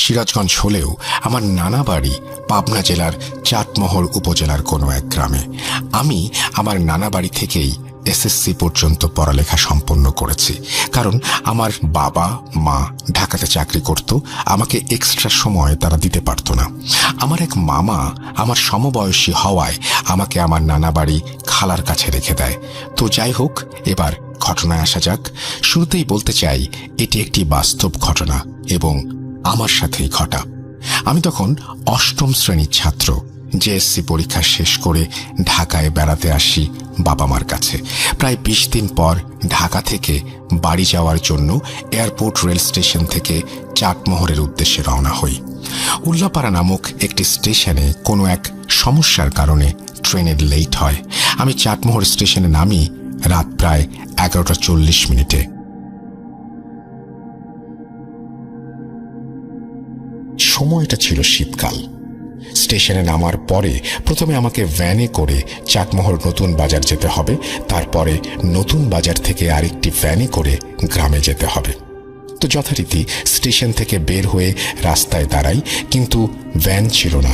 সিরাজগঞ্জ হলেও আমার নানা বাড়ি পাবনা জেলার চাটমোহর উপজেলার কোনো এক গ্রামে। আমি আমার নানা বাড়ি থেকেই এসএসসি পর্যন্ত পড়ালেখা সম্পন্ন করেছি, কারণ আমার বাবা মা ঢাকাতে চাকরি করত, আমাকে এক্সট্রা সময় তারা দিতে পারত না। আমার এক মামা আমার সমবয়সী হওয়ায় আমাকে আমার নানা বাড়ি খালার কাছে রেখে দেয়। তো যাই হোক, এবার ঘটনায় আসা যাক। শুরুতেই বলতে চাই, এটি একটি বাস্তব ঘটনা এবং আমার সাথেই ঘটা। আমি তখন অষ্টম শ্রেণীর ছাত্র। জেএসসি পরীক্ষা শেষ করে ঢাকায় বেড়াতে আসি বাবা মার কাছে। প্রায় 20 দিন পর ঢাকা থেকে বাড়ি যাওয়ার জন্য এয়ারপোর্ট রেল স্টেশন থেকে চাটমোহরের উদ্দেশ্যে রওনা হই। উল্লাপাড়া নামক একটি স্টেশনে কোনো এক সমস্যার কারণে ট্রেনের লেট হয়। আমি চাটমোহর স্টেশনে নামি রাত প্রায় 11:40। সময়টা ছিল শীতকাল। স্টেশনে নামার পরে প্রথমে আমাকে ভ্যানে করে চাটমোহর নতুন বাজার যেতে হবে, তারপরে নতুন বাজার থেকে আরেকটি ভ্যানে করে গ্রামে যেতে হবে। তো যথারীতি স্টেশন থেকে বের হয়ে রাস্তায় দাঁড়াই, কিন্তু ভ্যান ছিল না।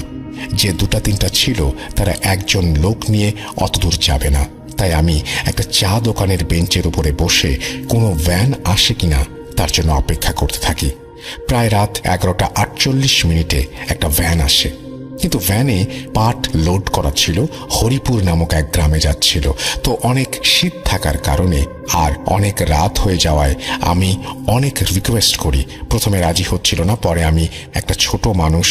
যে 2-3টা ছিল তারা একজন লোক নিয়ে অত দূর যাবে না। তাই আমি একটা চা দোকানের বেঞ্চের উপরে বসে কোনো ভ্যান আসে কিনা তার জন্য অপেক্ষা করতে থাকি। প্রায় রাত 11:48 একটা ভ্যান আসে, কিন্তু ভ্যানে পাট লোড করা ছিল, হরিপুর নামক এক গ্রামে যাচ্ছিল। তো অনেক শীত থাকার কারণে আর অনেক রাত হয়ে যাওয়ায় আমি অনেক রিকোয়েস্ট করি। প্রথমে রাজি হচ্ছিল না, পরে আমি একটা ছোট মানুষ,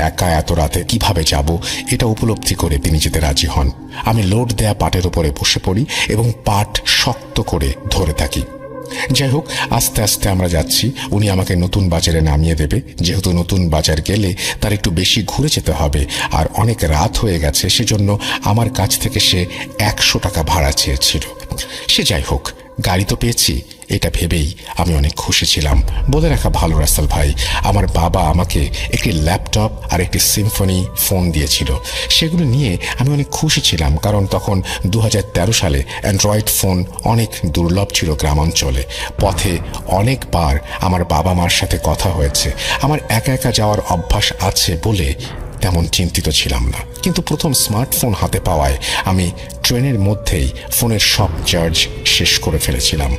একা এত রাতে কিভাবে যাব এটা উপলব্ধি করে তিনি যেতে রাজি হন। আমি লোড দেয়া পাটের উপরে বসে পড়ি এবং পাট শক্ত করে ধরে থাকি। যাই হোক, আস্তে আস্তে আমরা যাচ্ছি। উনি আমাকে নতুন বাজারে নামিয়ে দেবে, যেহেতু নতুন বাজার গেলে তার একটু বেশি ঘুরে যেতে হবে আর অনেক রাত হয়ে গেছে, সেজন্য আমার কাছ থেকে সে 100 টাকা ভাড়া চেয়েছিল। সে যাই হোক, গাড়ি তো পেয়েছি, এটা ভেবেই আমি অনেক খুশি ছিলাম। বলে রাখা ভালো রাসেল ভাই, আমার বাবা আমাকে একটি ল্যাপটপ আর একটি সিম্ফনি ফোন দিয়েছিল। সেগুলো নিয়ে আমি অনেক খুশি ছিলাম, কারণ তখন 2013 সালে অ্যান্ড্রয়েড ফোন অনেক দুর্লভ ছিল গ্রামাঞ্চলে। পথে অনেকবার আমার বাবা মার সাথে কথা হয়েছে। আমার একা একা যাওয়ার অভ্যাস আছে বলে তেমন চিন্তিত ছিলাম না, কিন্তু প্রথম স্মার্টফোন হাতে পাওয়ায় আমি ট্রেনের মধ্যেই ফোনের সব চার্জ শেষ করে ফেলেছিলাম।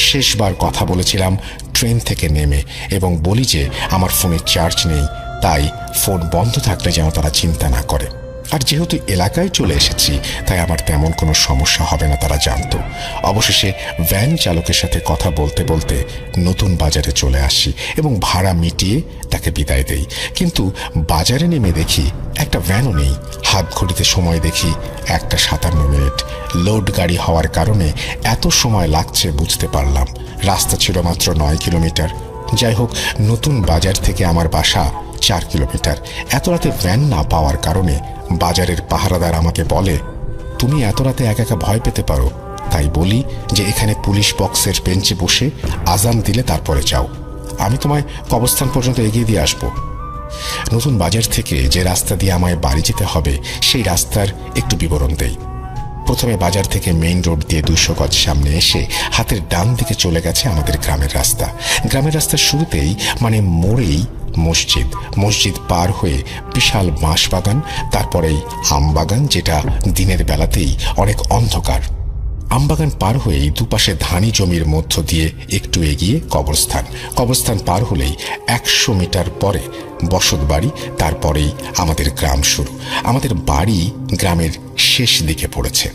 শেষবার কথা বলেছিলাম ট্রেন থেকে নেমে এবং বলি যে আমার ফোনে চার্জ নেই, তাই ফোন বন্ধ থাকলে যেন তারা চিন্তা না করে। আর যেহেতু এলাকায় চলে এসেছি, তাই আমার তেমন কোনো সমস্যা হবে না তারা জানত। অবশেষে ভ্যান চালকের সাথে কথা বলতে বলতে নতুন বাজারে চলে আসি এবং ভাড়া মিটিয়ে তাকে বিদায় দেই। কিন্তু বাজারে নেমে দেখি একটা ভ্যানও নেই। হাত ঘড়িতে সময় দেখি 1:57। লোড গাড়ি হওয়ার কারণে এত সময় লাগছে বুঝতে পারলাম। রাস্তা ছিল মাত্র 9 কিলোমিটার। যাই হোক, নতুন বাজার থেকে আমার বাসা 4 কিলোমিটার। এত রাতে ভ্যান না পাওয়ার কারণে বাজারের পাহারাদার আমাকে বলে, তুমি এত রাতে একা একা ভয় পেতে পারো, তাই বলি যে এখানে পুলিশ বক্সের বেঞ্চে বসে আজান দিলে তারপরে যাও, আমি তোমায় কবরস্থান পর্যন্ত এগিয়ে দিয়ে আসবো। নতুন বাজার থেকে যে রাস্তা দিয়ে আমায় বাড়ি যেতে হবে সেই রাস্তার একটু বিবরণ দেই। প্রথমে বাজার থেকে মেইন রোড দিয়ে 200 গজ সামনে এসে হাতের ডান দিকে চলে গেছে আমাদের গ্রামের রাস্তা। গ্রামের রাস্তার শুরুতেই মানে মোড়েই মসজিদ পার হয়ে বিশাল বাঁশবাগান, তারপরেই আমবাগান, যেটা দিনের বেলাতেই অনেক অন্ধকার। আমবাগান পার হয়েই দুপাশে ধানি জমির মধ্য দিয়ে একটু এগিয়ে কবরস্থান পার হলেই 100 মিটার পরে বসত বাড়ি, তারপরেই আমাদের গ্রাম শুরু। আমাদের বাড়ি গ্রামের শেষ দিকে পড়েছে।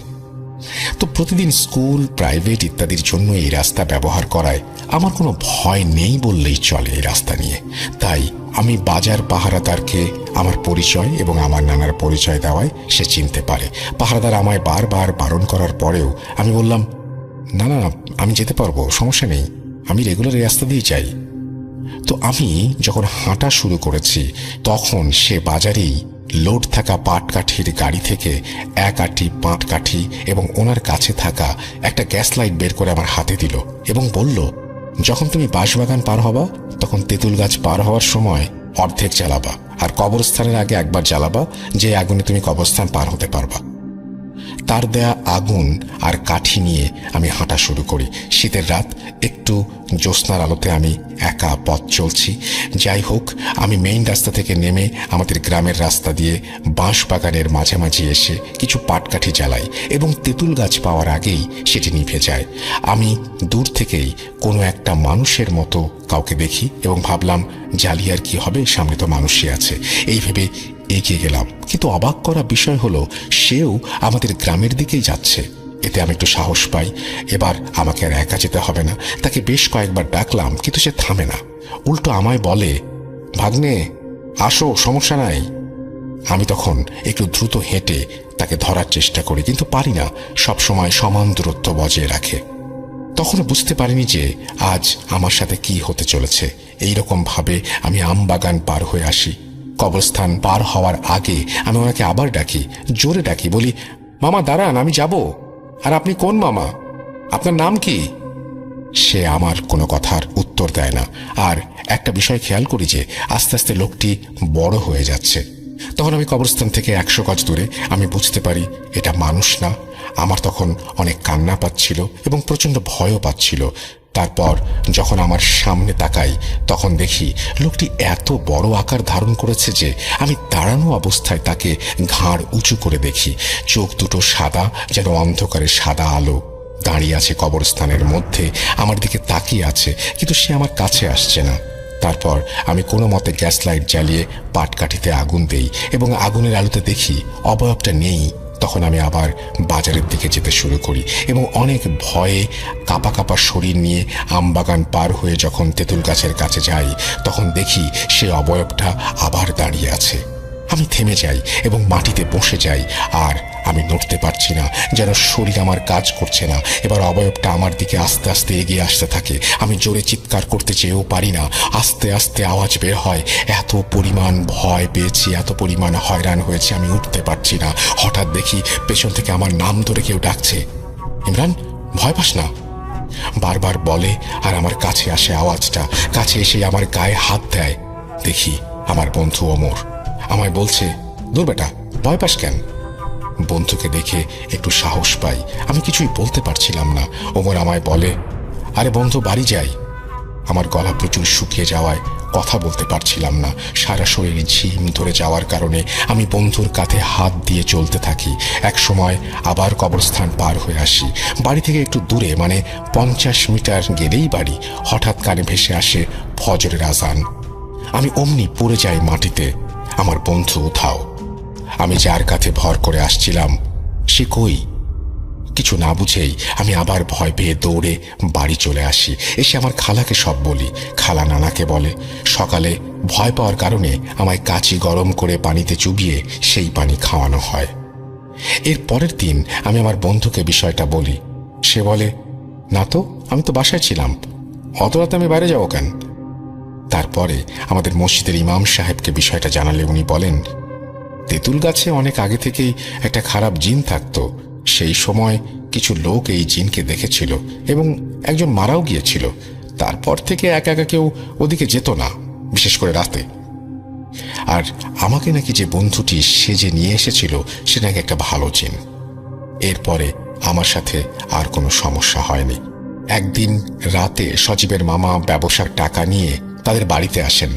তো প্রতিদিন স্কুল, প্রাইভেট ইত্যাদির জন্য এই রাস্তা ব্যবহার করায় আমার কোনো ভয় নেই বললেই চলে এই রাস্তা নিয়ে। তাই আমি বাজার পাহারাদারকে আমার পরিচয় এবং আমার নানার পরিচয় দেওয়ায় সে চিনতে পারে। পাহারাদার আমায় বারবার বারণ করার পরেও আমি বললাম, না না, আমি যেতে পারবো, সমস্যা নেই, আমি রেগুলার এই রাস্তা দিয়ে যাই। তো আমি যখন হাঁটা শুরু করেছি তখন সে বাজারেই লোড থাকা পাটকাঠির গাড়ি থেকে 1 আঁটি পাটকাঠি এবং ওনার কাছে থাকা একটা গ্যাস লাইট বের করে আমার হাতে দিল এবং বলল, যখন তুমি বাঁশবাগান পার হবা তখন তেঁতুল গাছ পার হওয়ার সময় অর্ধেক জ্বালাবা আর কবরস্থানের আগে একবার জ্বালাবা, যে আগুনে তুমি কবরস্থান পার হতে পারবা। তার দেয়া আগুন আর কাঠি নিয়ে আমি হাঁটা শুরু করি। শীতের রাত, একটু জ্যোৎস্নার আলোতে আমি একা পথ চলছি। যাই হোক, আমি মেইন রাস্তা থেকে নেমে আমাদের গ্রামের রাস্তা দিয়ে বাঁশ বাগানের মাঝামাঝি এসে কিছু পাটকাঠি জ্বালাই এবং তেঁতুল গাছ পাওয়ার আগেই সেটি নিভে যায়। আমি দূর থেকেই কোনো একটা মানুষের মতো কাউকে দেখি এবং ভাবলাম, জ্বালিয়ে আর কি হবে, সামনে তো মানুষই আছে। এই ভেবে এগিয়ে গেলাম, কিন্তু অবাক করা বিষয় হলো সেও আমাদের গ্রামের দিকেই যাচ্ছে। এতে আমি একটু সাহস পাই। এবার আমাকে আর একা যেতে হবে না। তাকে বেশ কয়েকবার ডাকলাম, কিন্তু সে থামে না। উল্টো আমায় বলে, ভাগ্নে আসো, সমস্যা নাই। আমি তখন একটু দ্রুত হেঁটে তাকে ধরার চেষ্টা করি, কিন্তু পারি না। সবসময় সমান দূরত্ব বজায় রাখে। তখনও বুঝতে পারিনি যে আজ আমার সাথে কি হতে চলেছে। এইরকম ভাবে আমি আমবাগান পার হয়ে আসি। কবরস্থান পার হওয়ার আগে আমি ওনাকে আবার ডাকি, জোরে ডাকি, বলি, মামা দাঁড়ান, আমি যাব। আর আপনি কোন মামা? আপনার নাম কি? সে আমার কোনো কথার উত্তর দেয় না। আর একটা বিষয় খেয়াল করি যে আস্তে আস্তে লোকটি বড় হয়ে যাচ্ছে। তখন আমি কবরস্থান থেকে 100 গজ দূরে আমি বুঝতে পারি এটা মানুষ না। আমার তখন অনেক কান্না পাচ্ছিল এবং প্রচণ্ড ভয়ও পাচ্ছিল। তারপর যখন আমার সামনে তাকাই, তখন দেখি লোকটি এত বড় আকার ধারণ করেছে যে আমি দাঁড়ানো অবস্থায় তাকে ঘাড় উঁচু করে দেখি। চোখ দুটো সাদা, যেন অন্ধকারে সাদা আলো। দাঁড়িয়ে আছে কবরস্থানের মধ্যে, আমার দিকে তাকিয়ে আছে, কিন্তু সে আমার কাছে আসছে না। তারপর আমি কোনো মতে গ্যাস লাইট জ্বালিয়ে পাটকাঠিতে আগুন দেই এবং আগুনের আলোতে দেখি অবয়বটা নেই। তখন আমি আবার বাজারের দিকে যেতে শুরু করি এবং অনেক ভয়ে কাঁপা কাঁপা শরীর নিয়ে আমবাগান পার হয়ে যখন তেঁতুল গাছের কাছে যাই, তখন দেখি সে অবয়বটা আবার দাঁড়িয়ে আছে। আমি থেমে যাই এবং মাটিতে বসে যাই। আর আমি নড়তে পারছি না, যেন শরীর আমার কাজ করছে না। এবার অবয়বটা আমার দিকে আস্তে আস্তে এগিয়ে আসতে থাকে। আমি জোরে চিৎকার করতে চেয়েও পারি না। আস্তে আস্তে আওয়াজ বের হয়। এত পরিমাণ ভয় পেয়েছি, এত পরিমাণ হয়রান হয়েছে, আমি উঠতে পারছি না। হঠাৎ দেখি পেছন থেকে আমার নাম ধরে কেউ ডাকছে, ইমরান, ভয় পাস না, বারবার বলে। আর আমার কাছে আসে আওয়াজটা। কাছে এসে আমার গায়ে হাত দেয়। দেখি আমার বন্ধু ওমর। আমায় বলছে, দূর বেটা, ভয় পাস কেন? বন্ধুকে দেখে একটু সাহস পাই। আমি কিছুই বলতে পারছিলাম না। ওমর আমায় বলে, আরে বন্ধু, বাড়ি যাই। আমার গলা প্রচুর শুকিয়ে যাওয়ায় কথা বলতে পারছিলাম না। সারা শরীরে ঝিম ধরে যাওয়ার কারণে আমি বন্ধুর কাঁধে হাত দিয়ে চলতে থাকি। এক সময় আবার কবরস্থান পার হয়ে আসি। বাড়ি থেকে একটু দূরে, মানে 50 মিটার গেলেই বাড়ি। হঠাৎ কানে ভেসে আসে ফজরের আজান। আমি অমনি পড়ে যাই মাটিতে। আমার বন্ধু উঠাও। আমি যার কাঁধে ভর করে আসছিলাম সে কই? কিছু না বুঝেই আমি আবার ভয় পেয়ে দৌড়ে বাড়ি চলে আসি। এসে আমার খালাকে সব বলি। খালা নানাকে বলে। সকালে ভয় পাওয়ার কারণে আমায় কাচি গরম করে পানিতে চুবিয়ে সেই পানি খাওয়ানো হয়। এর পরের দিন আমি আমার বন্ধুকে বিষয়টা বলি। সে বলে, না তো, আমি তো বাসায় ছিলাম, অত রাতে আমি বাইরে যাবো কেন? তারপরে আমাদের মসজিদের ইমাম সাহেবকে বিষয়টা জানালে উনি বলেন, তেঁতুল গাছে অনেক আগে থেকেই একটা খারাপ জিন থাকতো। সেই সময় কিছু লোক এই জিনকে দেখেছিল এবং একজন মারাও গিয়েছিল। তারপর থেকে একা একা কেউ ওদিকে যেত না, বিশেষ করে রাতে। আর আমাকে নাকি যে বন্ধুটি সেজে নিয়ে এসেছিল সে নাকি একটা ভালো জিন। এরপরে আমার সাথে আর কোনো সমস্যা হয়নি। একদিন রাতে সজীবের মামা ব্যবসার টাকা নিয়ে তাদের বাড়িতে আসেন।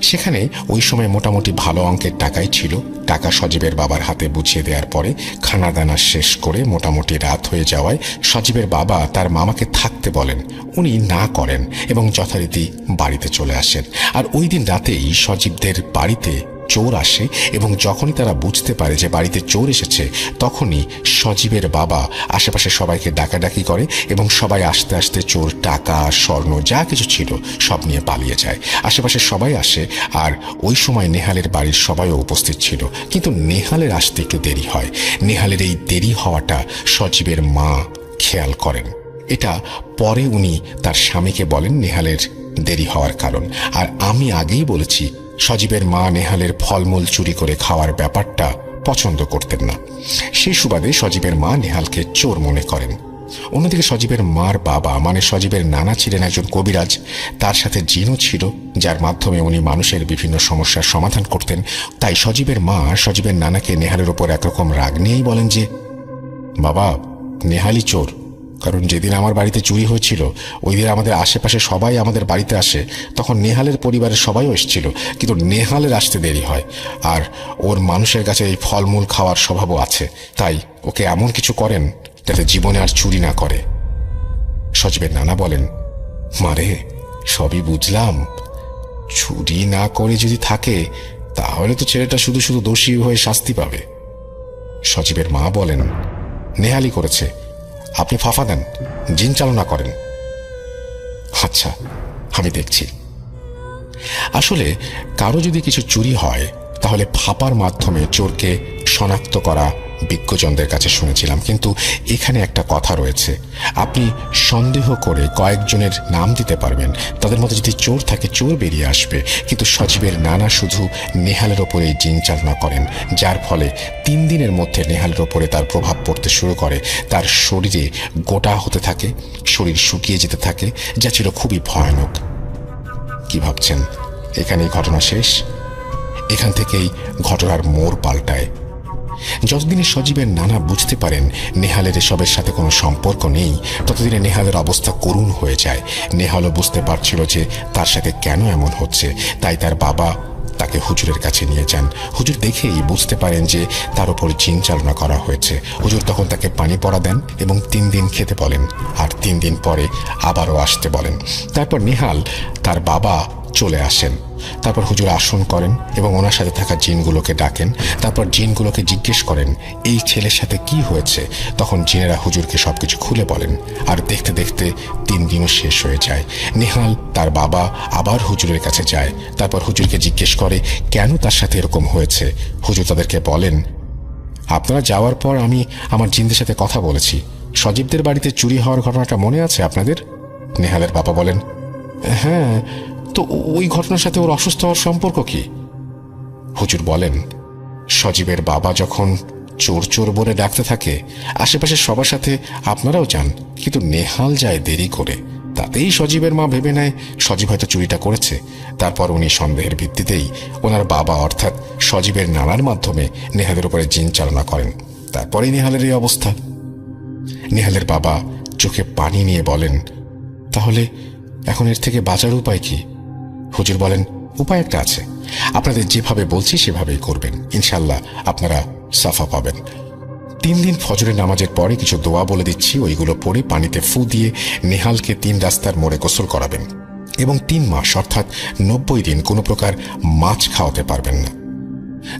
সেখানে ওই সময় মোটামুটি ভালো অঙ্কের টাকাই ছিল। টাকা সজীবের বাবার হাতে বুঝিয়ে দেওয়ার পরে খানা দানা শেষ করে মোটামুটি রাত হয়ে যাওয়ায় সজীবের বাবা তার মামাকে থাকতে বলেন। উনি না করেন এবং যথারীতি বাড়িতে চলে আসেন। আর ওই দিন রাতেই সজীবদের বাড়িতে চোর আসে এবং যখনই তারা বুঝতে পারে যে বাড়িতে চোর এসেছে, তখনই সজীবের বাবা আশেপাশে সবাইকে ডাকাডাকি করে এবং সবাই আস্তে আস্তে চোর টাকা, স্বর্ণ যা কিছু ছিল সব নিয়ে পালিয়ে যায়। আশেপাশে সবাই আসে। আর ওই সময় নেহালের বাড়ির সবাইও উপস্থিত ছিল, কিন্তু নেহালের আসতে একটু দেরি হয়। নেহালের এই দেরি হওয়াটা সজীবের মা খেয়াল করেন। এটা পরে উনি তার স্বামীকে বলেন নেহালের দেরি হওয়ার কারণ। আর আমি আগেই বলেছি সজীবের মা নেহালের ফলমূল চুরি করে খাওয়ার ব্যাপারটা পছন্দ করতেন না। সেই সুবাদে সজীবের মা নেহালকে চোর মনে করেন। অন্যদিকে সজীবের মার বাবা, মানে সজীবের নানা, ছিলেন একজন কবিরাজ। তার সাথে জিনও ছিল, যার মাধ্যমে উনি মানুষের বিভিন্ন সমস্যার সমাধান করতেন। তাই সজীবের মা সজীবের নানাকে নেহালের ওপর একরকম রাগ নিয়েই বলেন যে, বাবা, নেহালি চোর। কারণ যেদিন আমার বাড়িতে চুরি হয়েছিল ওই দিন আমাদের আশেপাশে সবাই আমাদের বাড়িতে আসে, তখন নেহালের পরিবারের সবাইও এসেছিল, কিন্তু নেহালের আসতে দেরি হয়। আর ওর মানুষের কাছে এই ফলমূল খাওয়ার স্বভাবও আছে, তাই ওকে এমন কিছু করেন যাতে জীবনে আর চুরি না করে। সজীবের নানা বলেন, মারে সবই বুঝলাম, চুরি না করে যদি থাকে তাহলে তো ছেলেটা শুধু শুধু দোষী হয়ে শাস্তি পাবে। সজীবের মা বলেন, নেহালি করেছে, আপনি ফাফা দেন, জিন চালনা করেন। আচ্ছা, আমি দেখছি। আসলে কারো যদি কিছু চুরি হয় তাহলে ফাপার মাধ্যমে চোরকে শনাক্ত করা বিজ্ঞজনদের কাছে শুনেছিলাম, কিন্তু এখানে একটা কথা রয়েছে। আপনি সন্দেহ করে কয়েকজনের নাম দিতে পারবেন, তাদের মধ্যে যদি চোর থাকে চোর বেরিয়ে আসবে, কিন্তু সজীবের নানা শুধু নেহালের ওপরেই জিন চালনা করেন, যার ফলে 3 দিনের মধ্যে নেহালের ওপরে তার প্রভাব পড়তে শুরু করে। তার শরীরে গোটা হতে থাকে, শরীর শুকিয়ে যেতে থাকে, যা ছিল খুবই ভয়ানক। কি ভাবছেন এখানেই ঘটনা শেষ? এখান থেকেই ঘটনার মোড় পাল্টায়। যতদিনে সজীবের নানা বুঝতে পারেন নেহালের এসবের সাথে কোনো সম্পর্ক নেই, ততদিনে নেহালের অবস্থা করুণ হয়ে যায়। নেহালও বুঝতে পারছিল যে তার সাথে কেন এমন হচ্ছে, তাই তার বাবা তাকে হুজুরের কাছে নিয়ে যান। হুজুর দেখেই বুঝতে পারেন যে তার উপর জিন চালনা করা হয়েছে। হুজুর তখন তাকে পানি পড়া দেন এবং 3 দিন খেতে বলেন, আর 3 দিন পরে আবারও আসতে বলেন। তারপর নেহাল তার বাবা চলে আসেন। তারপর হুজুর আসন করেন এবং ওনার সাথে থাকা জিনগুলোকে ডাকেন। তারপর জিনগুলোকে জিজ্ঞেস করেন এই ছেলের সাথে কি হয়েছে। তখন জিনেরা হুজুরকে সবকিছু খুলে বলেন, আর দেখতে দেখতে 3 দিনও শেষ হয়ে যায়। নেহাল তার বাবা আবার হুজুরের কাছে যায়। তারপর হুজুরকে জিজ্ঞেস করে কেন তার সাথে এরকম হয়েছে। হুজুর তাদেরকে বলেন, আপনারা যাওয়ার পর আমি আমার জিনদের সাথে কথা বলেছি। সজীবদের বাড়িতে চুরি হওয়ার ঘটনাটা মনে আছে আপনাদের? নেহালের বাবা বলেন, হ্যাঁ, তো ওই ঘটনার সাথে ওর অসুস্থ হওয়ার সম্পর্ক কি? হুজুর বলেন, সজীবের বাবা যখন চোর চোর বলে ডাকতে থাকে আশেপাশের সবার সাথে আপনারাও যান, কিন্তু নেহাল যায় দেরি করে। তাতেই সজীবের মা ভেবে নেয় সজীব হয়তো চুরিটা করেছে। তারপর উনি সন্দেহের ভিত্তিতেই ওনার বাবা অর্থাৎ সজীবের নানার মাধ্যমে নেহালের উপরে জিন চালনা করেন। তারপরেই নেহালের এই অবস্থা। নেহালের বাবা চোখে পানি নিয়ে বলেন, তাহলে এখন এর থেকে বাঁচার উপায় কি? হুজুর বলেন, উপায় একটা আছে, আপনাদের যেভাবে বলছি সেভাবেই করবেন, ইনশাল্লাহ আপনারা সাফা পাবেন। 3 দিন ফজরের নামাজের পরে কিছু দোয়া বলে দিচ্ছি, ওইগুলো পড়ে পানিতে ফু দিয়ে নেহালকে 3 রাস্তার মোড়ে গোসল করাবেন এবং 3 মাস অর্থাৎ 90 দিন কোনো প্রকার মাছ খাওয়াতে পারবেন না।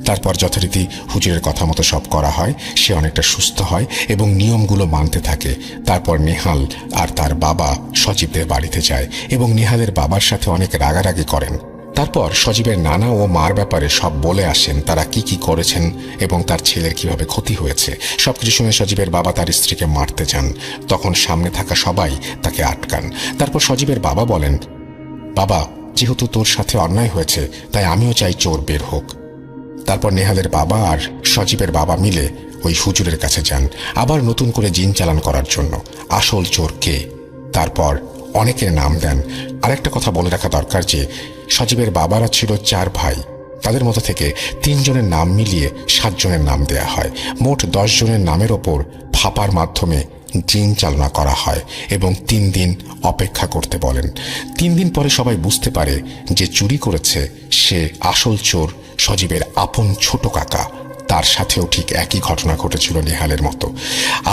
তারপর যথারীতি হুজুরের কথা মতো সব করা হয়। সে অনেকটা সুস্থ হয় এবং নিয়মগুলো মানতে থাকে। তারপর নেহাল আর তার বাবা সজীবদের বাড়িতে যায় এবং নেহালের বাবার সাথে অনেক রাগারাগি করেন। তারপর সজীবের নানা ও মার ব্যাপারে সব বলে আসেন, তারা কি কি করেছেন এবং তার ছেলের কিভাবে ক্ষতি হয়েছে। সবকিছু শুনে সজীবের বাবা তার স্ত্রীকে মারতে যান। তখন সামনে থাকা সবাই তাকে আটকান। তারপর সজীবের বাবা বলেন, বাবা, যেহেতু তোর সাথে অন্যায় হয়েছে তাই আমিও চাই চোর বের হোক। তারপর নেহালের বাবা আর সজীবের বাবা মিলে ওই হুজুরের কাছে যান আবার নতুন করে জিন চালান করার জন্য। আসল চোর কে? তারপর অনেকের নাম দেন। আরেকটা কথা বলে রাখা দরকার যে সজীবের বাবারা ছিল 4 ভাই। তাদের মধ্যে থেকে 3 জনের নাম মিলিয়ে 7 জনের নাম দেয়া হয়। মোট 10 জনের নামের ওপর ফাপার মাধ্যমে জিন চালনা করা হয় এবং 3 দিন অপেক্ষা করতে বলেন। 3 দিন পরে সবাই বুঝতে পারে যে চুরি করেছে সে আসল চোর সজীবের আপন ছোট কাকা। তার সাথেও ঠিক একই ঘটনা ঘটেছিল নেহালের মতো।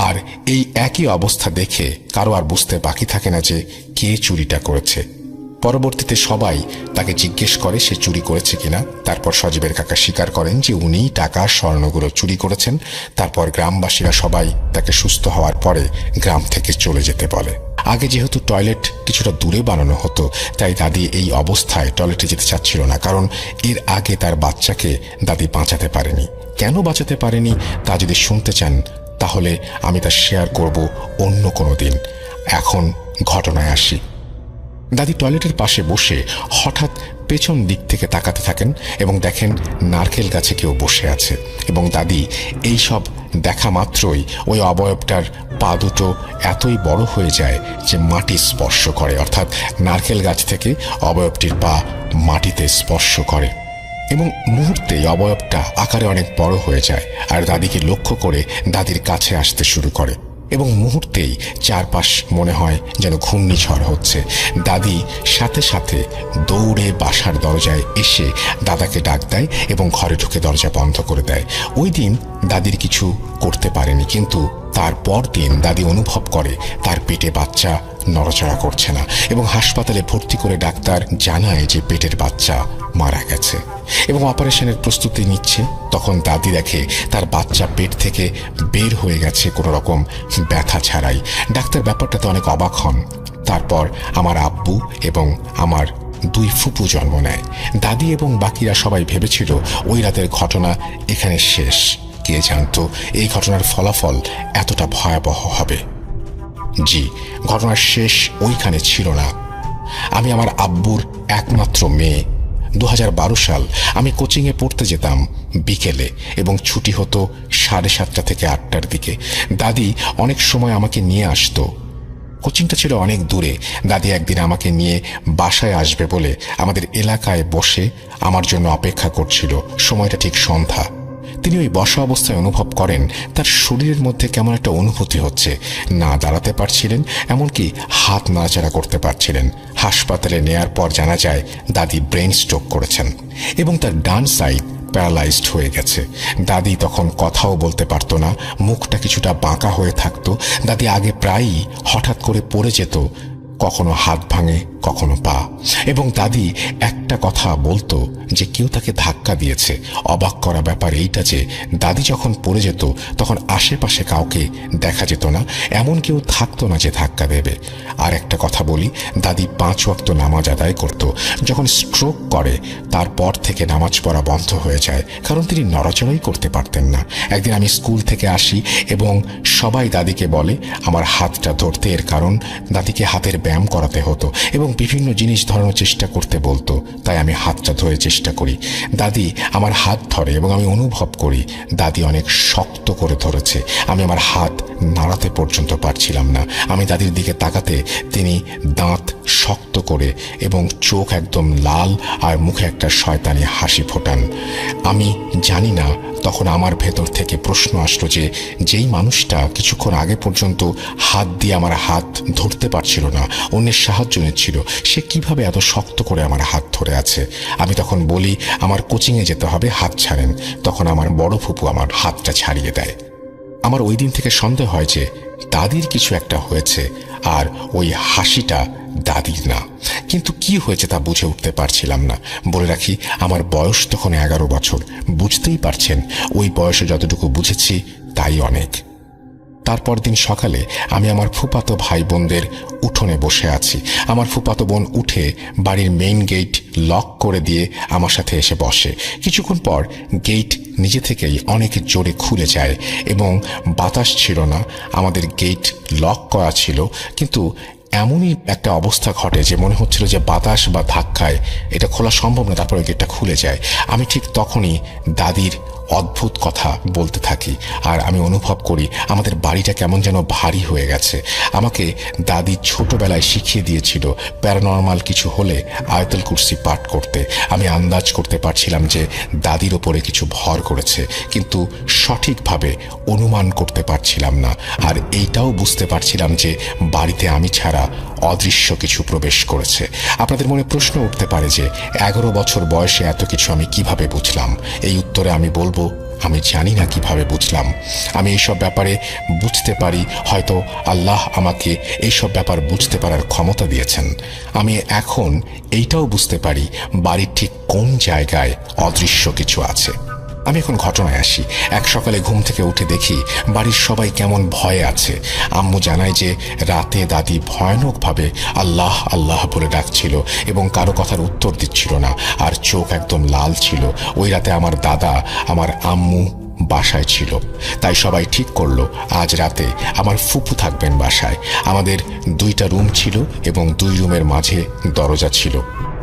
আর এই একই অবস্থা দেখে কারো আর বুঝতে বাকি থাকে না যে কে চুরিটা করেছে। পরবর্তীতে সবাই তাকে জিজ্ঞেস করে সে চুরি করেছে কিনা। তারপর সজীবের কাকা স্বীকার করেন যে উনিই টাকা স্বর্ণগুলো চুরি করেছেন। তারপর গ্রামবাসীরা সবাই তাকে সুস্থ হওয়ার পরে গ্রাম থেকে চলে যেতে বলে। আগে যেহেতু টয়লেট কিছুটা দূরে বানানো হতো তাই দাদি এই অবস্থায় টয়লেটে যেতে চাচ্ছিল না, কারণ এর আগে তার বাচ্চাকে দাদি বাঁচাতে পারেনি। কেন বাঁচাতে পারেনি তা যদি শুনতে চান তাহলে আমি তা শেয়ার করব অন্য কোনো দিন। এখন ঘটনায় আসি। দাদি টয়লেটের পাশে বসে হঠাৎ পেছন দিক থেকে তাকাতে থাকেন এবং দেখেন নারকেল গাছে কেউ বসে আছে এবং দাদি এই সব দেখা মাত্রই ওই অবয়বটার পা দুটো এতই বড় হয়ে যায় যে মাটি স্পর্শ করে, অর্থাৎ নারকেল গাছ থেকে অবয়বটির পা মাটিতে স্পর্শ করে। এবং মুহূর্তেই অবয়বটা আকারে অনেক বড় হয়ে যায় আর দাদিকে লক্ষ্য করে দাদির কাছে আসতে শুরু করে এবং মুহূর্তেই চারপাশ মনে হয় যেন ঘূর্ণিঝড় হচ্ছে। দাদি সাথে সাথে দৌড়ে বাসার দরজায় এসে দাদাকে ডাক দেয় এবং ঘরে ঢুকে দরজা বন্ধ করে দেয়। ওই দিন দাদির কিছু করতে পারেনি, কিন্তু তারপর দিন দাদি অনুভব করে তার পেটে বাচ্চা নড়াচড়া করছে না এবং হাসপাতালে ভর্তি করে ডাক্তার জানায় যে পেটের বাচ্চা মারা গেছে এবং অপারেশনের প্রস্তুতি নিচ্ছে। তখন দাদি দেখে তার বাচ্চা পেট থেকে বের হয়ে গেছে কোনো রকম ব্যথা ছাড়াই। ডাক্তার ব্যাপারটাতে অনেক অবাক হন। তারপর আমার আব্বু এবং আমার 2 ফুপু জন্ম নেয়। দাদি এবং বাকিরা সবাই ভেবেছিল ওই রাতের ঘটনা এখানে শেষ। কে জানতো এই ঘটনার ফলাফল এতটা ভয়াবহ হবে। জি, ঘটনার শেষ ওইখানে ছিল না। আমি আমার আব্বুর একমাত্র মেয়ে। 2012 সাল আমি কোচিংয়ে পড়তে যেতাম বিকেলে এবং ছুটি হতো 7:30 থেকে 8টার দিকে। দাদি অনেক সময় আমাকে নিয়ে আসতো। কোচিংটা ছিল অনেক দূরে। দাদি একদিন আমাকে নিয়ে বাসায় আসবে বলে আমাদের এলাকায় বসে আমার জন্য অপেক্ষা করছিল। সময়টা ঠিক সন্ধ্যা। তিনি ওই বসা অবস্থায় অনুভব করেন তার শরীরের মধ্যে কেমন একটা অনুভূতি হচ্ছে। না দাঁড়াতে পারছিলেন, এমনকি হাত নাড়াচাড়া করতে পারছিলেন। হাসপাতালে নেয়ার পর জানা যায় দাদি ব্রেন স্ট্রোক করেছেন এবং তার ডান সাইড প্যারালাইজড হয়ে গেছে। দাদি তখন কথাও বলতে পারতো না, মুখটা কিছুটা বাঁকা হয়ে থাকতো। দাদি আগে প্রায়ই হঠাৎ করে পড়ে যেত, কখনো হাত ভাঙে কখনো পা। এবং দাদি একটা কথা বলতো যে কেউ তাকে ধাক্কা দিয়েছে। অবাক করা ব্যাপার এইটা যে দাদি যখন পড়ে যেত তখন আশেপাশে কাউকে দেখা যেত না, এমন কেউ থাকতো না যে ধাক্কা দেবে। আর একটা কথা বলি, দাদি 5 ওয়াক্ত নামাজ আদায় করত। যখন স্ট্রোক করে তারপর থেকে নামাজ পড়া বন্ধ হয়ে যায়, কারণ তিনি নড়াচড়াই করতে পারতেন না। একদিন আমি স্কুল থেকে আসি এবং সবাই দাদিকে বলে আমার হাতটা ধরতে, এর কারণ দাদিকে হাতের ব্যায়াম করাতে হতো এবং বিভিন্ন জিনিস ধরানোর চেষ্টা করতে বলতো। তাই আমি হাতটা ধরে চেষ্টা করি। দাদি আমার হাত ধরে এবং আমি অনুভব করি দাদি অনেক শক্ত করে ধরেছে। আমি আমার হাত নাড়াতে পর্যন্ত পারছিলাম না। আমি দাদির দিকে তাকাতে তিনি দাঁত শক্ত করে এবং চোখ একদম লাল আর মুখে একটা শয়তানি হাসি ফোটান। আমি জানি না তখন আমার ভেতর থেকে প্রশ্ন আসলো যে যেই মানুষটা কিছুক্ষণ আগে পর্যন্ত হাত দিয়ে আমার হাত ধরতে পারছিল না, অন্যের সাহায্য নিচ্ছিল, সে কিভাবে এত শক্ত করে আমার হাত ধরে আছে। আমি তখন বলি আমার কোচিংয়ে যেতে হবে, হাত ছাড়েন। তখন আমার বড় ফুপু আমার হাতটা ছাড়িয়ে দেয়। আমার ওই দিন থেকে সন্দেহ হয় যে দাদির কিছু একটা হয়েছে আর ওই হাসিটা দাদির না। কিন্তু কি হয়েছে তা বুঝে উঠতে পারছিলাম না। বলে রাখি আমার বয়স তখন 11 বছর। বুঝতেই পারছেন ওই বয়সে যতটুকু বুঝেছি তাই অনেক। তারপর দিন সকালে আমি আমার ফুফাতো ভাই বোনদের উঠোনে বসে আছি। আমার ফুফাতো বোন উঠে বাড়ির মেইন গেট লক করে দিয়ে আমার সাথে এসে বসে। কিছুক্ষণ পর গেট নিজে থেকেই অনেক জোরে খুলে যায় এবং বাতাস ছিল না। আমাদের গেট লক করা ছিল, কিন্তু এমনই একটা অবস্থা ঘটে যে মনে হচ্ছিল যে বাতাস বা ধাক্কায় এটা খোলা সম্ভব না, তারপরে গেটটা খুলে যায়। আমি ঠিক তখনই দাদির অদ্ভুত কথা বলতে থাকি আর আমি অনুভব করি আমাদের বাড়িটা কেমন যেন ভারী হয়ে গেছে। আমাকে দাদি ছোটবেলায় শিখিয়ে দিয়েছিল প্যারানর্মাল কিছু হলে আয়াতুল কুরসি পাঠ করতে। আমি আন্দাজ করতে পারছিলাম যে দাদির ওপরে কিছু ভর করেছে, কিন্তু সঠিকভাবে অনুমান করতে পারছিলাম না। আর এইটাও বুঝতে পারছিলাম যে বাড়িতে আমি ছাড়া অদৃশ্য কিছু প্রবেশ করেছে। আপনাদের মনে প্রশ্ন উঠতে পারে যে 11 বছর বয়সে এত কিছু আমি কিভাবে বুঝলাম। এই উত্তরে আমি বলবো আমি জানি না কিভাবে বুঝলাম। আমি এইসব ব্যাপারে বুঝতে পারি, হয়তো আল্লাহ আমাকে এইসব ব্যাপার বুঝতে পারার ক্ষমতা দিয়েছেন। আমি এখন এইটাও বুঝতে পারি বাড়ির ঠিক কোন জায়গায় অদৃশ্য কিছু আছে। আমি এখন ঘটনায় আসি। এক সকালে ঘুম থেকে উঠে দেখি বাড়ির সবাই কেমন ভয়ে আছে। আম্মু জানায় যে রাতে দাদি ভয়ানকভাবে আল্লাহ আল্লাহ বলে ডাকছিল এবং কারো কথার উত্তর দিচ্ছিল না আর চোখ একদম লাল ছিল। ওই রাতে আমার দাদা, আমার আম্মু বাসায় ছিল, তাই সবাই ঠিক করলো আজ রাতে আমার ফুপু থাকবেন বাসায়। আমাদের 2টা রুম ছিল এবং 2 রুমের মাঝে দরজা ছিল।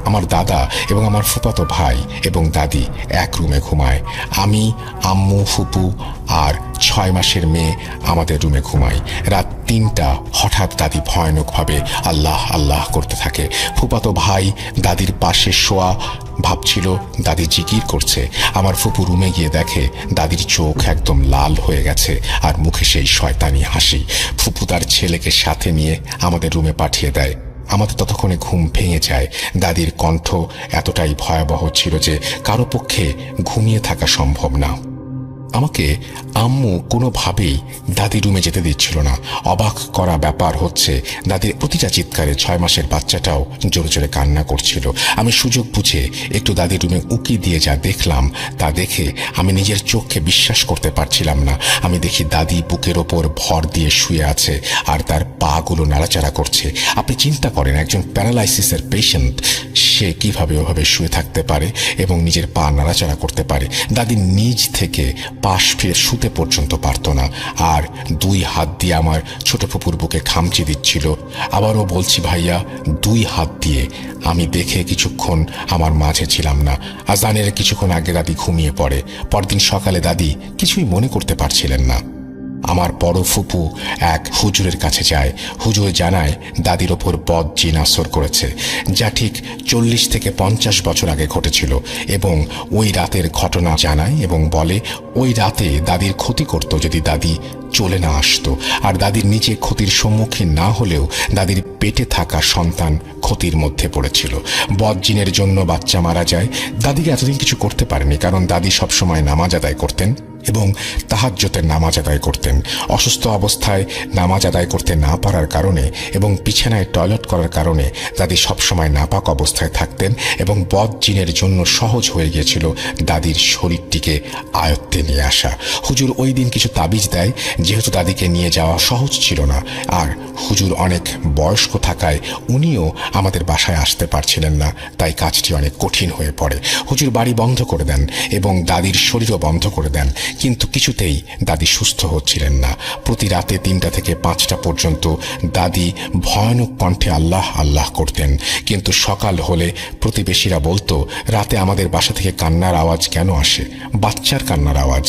আমার দাদা এবং আমার ফুফাতো ভাই এবং দাদি এক রুমে ঘুমায়। আমি, আম্মু, ফুপু আর 6 মাসের মেয়ে আমাদের রুমে ঘুমাই। রাত 3টা হঠাৎ দাদি ভয়ানকভাবে আল্লাহ আল্লাহ করতে থাকে। ফুফাতো ভাই দাদির পাশে শোয়া ভাবছিল দাদি জিকির করছে। আমার ফুপু রুমে গিয়ে দেখে দাদির চোখ একদম লাল হয়ে গেছে আর মুখে সেই শয়তানি হাসি। ফুপু তার ছেলেকে সাথে নিয়ে আমাদের রুমে পাঠিয়ে দেয়। আমাদের ততক্ষণে ঘুম ভেঙে যায়। দাদির কণ্ঠ এতটাই ভয়াবহ ছিল যে কারো পক্ষে ঘুমিয়ে থাকা সম্ভব না। আমাকে আম্মু কোনোভাবেই দাদি রুমে যেতে দিচ্ছিল না। অবাক করা ব্যাপার হচ্ছে, দাদির প্রতিটা চিৎকারে 6 মাসের বাচ্চাটাও জোরে জোরে কান্না করছিল। আমি সুযোগ বুঝে একটু দাদির রুমে উকি দিয়ে যা দেখলাম তা দেখে আমি নিজের চোখকে বিশ্বাস করতে পারছিলাম না। আমি দেখি দাদি বুকের ওপর ভর দিয়ে শুয়ে আছে আর তার পাগুলো নাড়াচাড়া করছে। আপনি চিন্তা করেন, একজন প্যারালাইসিসের পেশেন্ট সে কিভাবে ওভাবে শুয়ে থাকতে পারে এবং নিজের পা নাড়াচাড়া করতে পারে। দাদি নিজ থেকে পাশ ফিরে শুতে পর্যন্ত পারত না, আর 2 হাত দিয়ে আমার ছোট ফুপুর বুকে খামচি দিচ্ছিল। আবারও বলছি ভাইয়া, 2 হাত দিয়ে। আমি দেখে কিছুক্ষণ আমার মাঝে ছিলাম না। আজানের কিছুক্ষণ আগে দাদি ঘুমিয়ে পড়ে। পরদিন সকালে দাদি কিছুই মনে করতে পারছিলেন না। আমার বড় ফুপু এক হুজুরের কাছে যায়। হুজুর জানায় দাদির ওপর বদ জিন আসর করেছে, যা ঠিক 40 থেকে 50 বছর আগে ঘটেছিল, এবং ওই রাতের ঘটনা জানায় এবং বলে ওই রাতে দাদির ক্ষতি করত যদি দাদি চলে না আসতো। আর দাদির নিজে ক্ষতির সম্মুখীন না হলেও দাদির পেটে থাকা সন্তান ক্ষতির মধ্যে পড়েছিল। বদ জিনের জন্য বাচ্চা মারা যায়। দাদিকে এতদিন কিছু করতে পারেনি, কারণ দাদি সবসময় নামাজ আদায় করতেন এবং তাহাজ্জুদের নামাজ আদায় করতেন। অসুস্থ অবস্থায় নামাজ আদায় করতে না পারার কারণে এবং বিছানায় টয়লেট করার কারণে দাদি সবসময় নাপাক অবস্থায় থাকতেন এবং বদ জিনের জন্য সহজ হয়ে গিয়েছিল দাদির শরীরটিকে আয়ত্তে নিয়ে আসা। হুজুর ওই দিন কিছু তাবিজ দেয়, যেহেতু দাদিকে নিয়ে যাওয়া সহজ ছিল না, আর হুজুর অনেক বয়স্ক থাকায় উনিও আমাদের বাসায় আসতে পারছিলেন না, তাই কাজটি অনেক কঠিন হয়ে পড়ে। হুজুর বাড়ি বন্ধ করে দেন এবং দাদির শরীরও বন্ধ করে দেন, কিন্তু কিছুতেই দাদি সুস্থ হচ্ছিলেন না। প্রতি রাতে 3টা থেকে 5টা পর্যন্ত দাদি ভয়ানক কণ্ঠে আল্লাহ আল্লাহ করতেন, কিন্তু সকাল হলে প্রতিবেশীরা বলতো রাতে আমাদের বাসা থেকে কান্নার আওয়াজ কেন আসে, বাচ্চার কান্নার আওয়াজ।